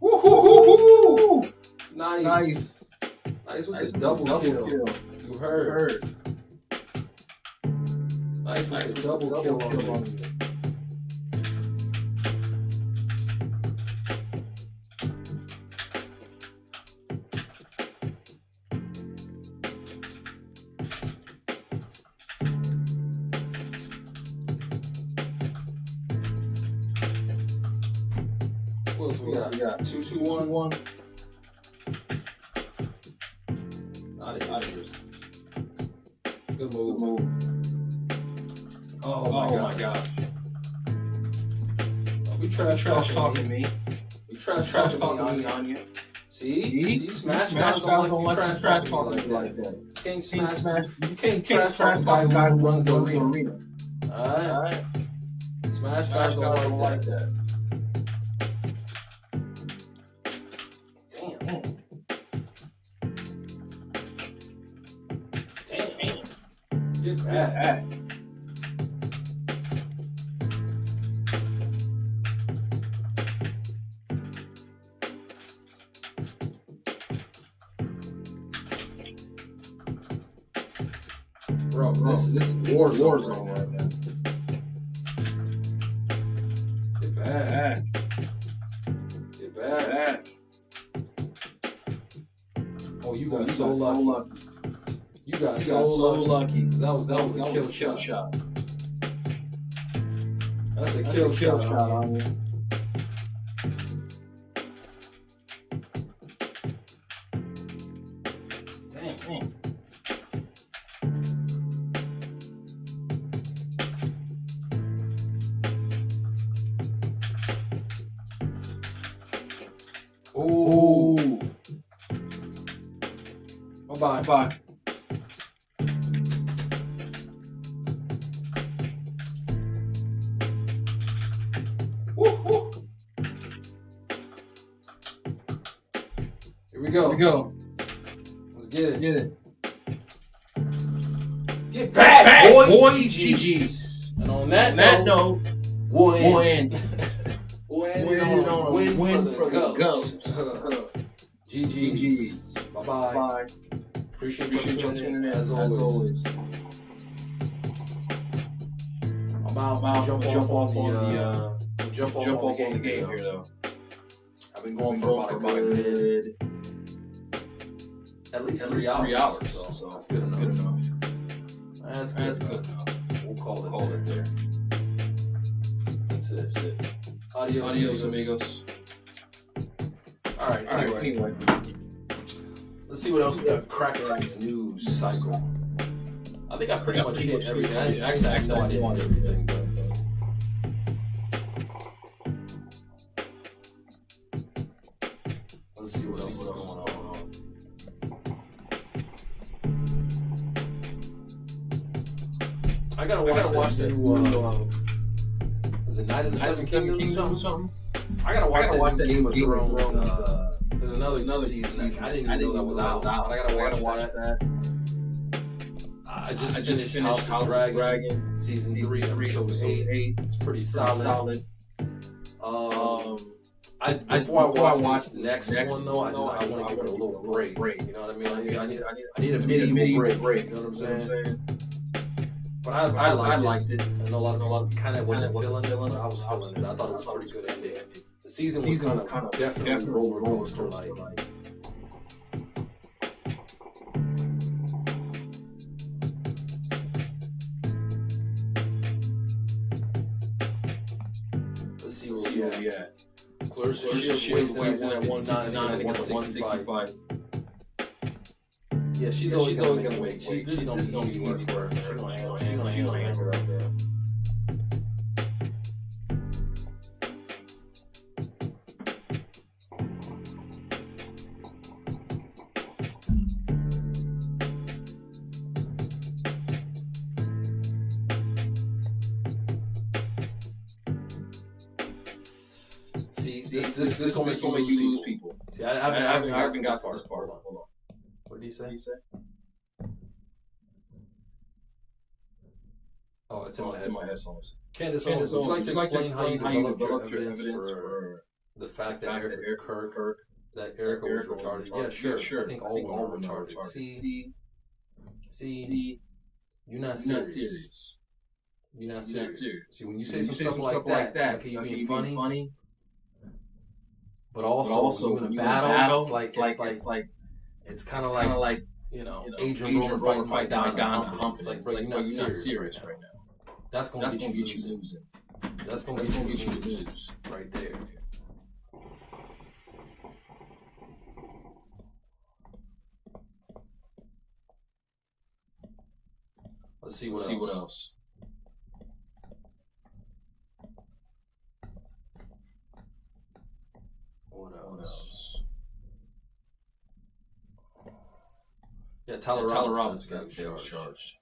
Woo-hoo-hoo-hoo! Nice with the double kill. You heard. Nice with the double kill on you. What else we got? 2-2-1. Out of here. Good move. Oh my gosh. We trash talking me. We trash talking on you. See? Smash guys don't like trash talking like that. You can't trash talk a guy who runs the arena. Alright. Smash guys don't like that. Damn. Get back. Bro, this is war zone right now. Get back. Oh, you got so lucky. You got so lucky. That was a kill shot. That's a kill shot on you. Dang. Ooh. Bye. Woo. Here we go. Let's get it. Get back, boy. GG's. And on that note, win for the goats. GG's. Bye. Appreciate you tuning in as always. I'm about to jump off on the game here though. I've been going for about a good at least 3 hours. So that's good enough. That's good enough. We'll call it there. That's it. Adios, amigos. All right. Anyway. Let's see what else we got cracking in this news cycle. I think I pretty much hit everything. Actually, I didn't hit everything, but let's see what else is going on. I gotta watch the new. Is it Night of the Seven Kingdoms or something? I gotta watch that Game of Thrones. There's another season. I didn't know that was out. But I gotta watch that. I just finished House of Dragon season 3, episode 8. It's pretty solid. Before I watch this next one though, I want to give it a little break. You know what I mean? I need a medieval break. You know what I'm saying? But I liked it. I know a lot of kind of wasn't feeling it, but I was feeling it. I thought it was a pretty good ending. The season was kind of definitely roller coaster like. Let's see where we at. Clarissa Shields weighs in at 159, I think it's 165. Yeah, she's always gonna win. This is gonna be easy work for her. She's gonna handle her out there. This gonna make you lose people. See, I haven't got to this part. Hold on. What did he say? Oh, it's in my headphones. Candace, would you like to explain how you developed your evidence for the fact that Erica was retarded? Yeah, sure. I think all women are retarded. See, you're not serious. You're not serious. See, when you say some stuff like that, like you being funny. But also when you in a battle, it's kind of like Adrian Broner fighting Mike Donovan. It's like, bro, you're not serious right now. That's gonna get you losing. That's gonna get you lose right there. Let's see what else. What else? Yeah, Tyler Robbins got charged.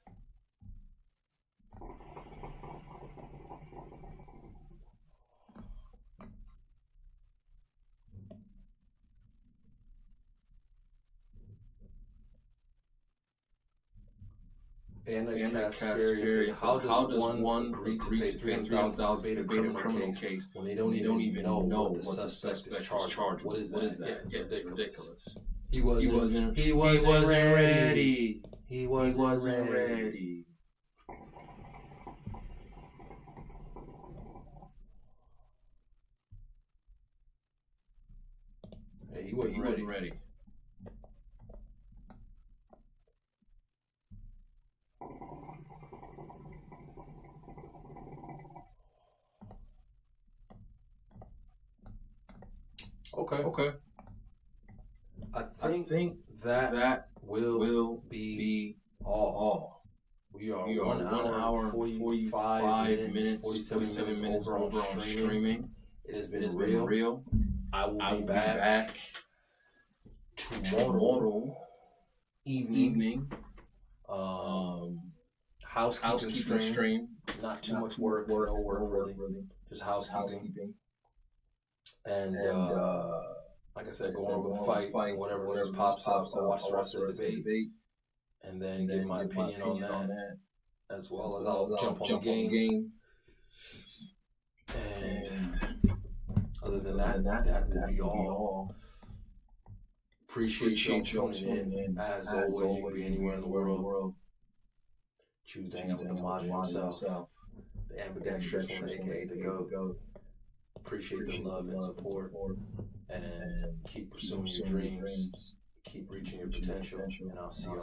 Anna Kasperi, how does one agree to pay $300,000 to debate a criminal case when they don't even know what the suspect is charged? What is that? Yeah, ridiculous. He wasn't ready. He wasn't ready. Hey, he wasn't ready. Okay. I think that will be all. We are 1 hour, 45 minutes, 47 minutes over on streaming. It has been real. I will be back tomorrow evening. Housekeeping stream. Not too much work, no work really. Just housekeeping. And like I said, go on with the fight, whatever news pops up, I'll watch the rest of the debate, and then give my opinion on that, as well as I'll jump on the game. And other than that will be all. Appreciate y'all tuning in. As always, you can be anywhere in the world. Choose to hang out with LaMaJa himself, the ambidextrous one, aka the GOAT. Appreciate the love and support, and keep pursuing your dreams, keep reaching your potential, and I'll see you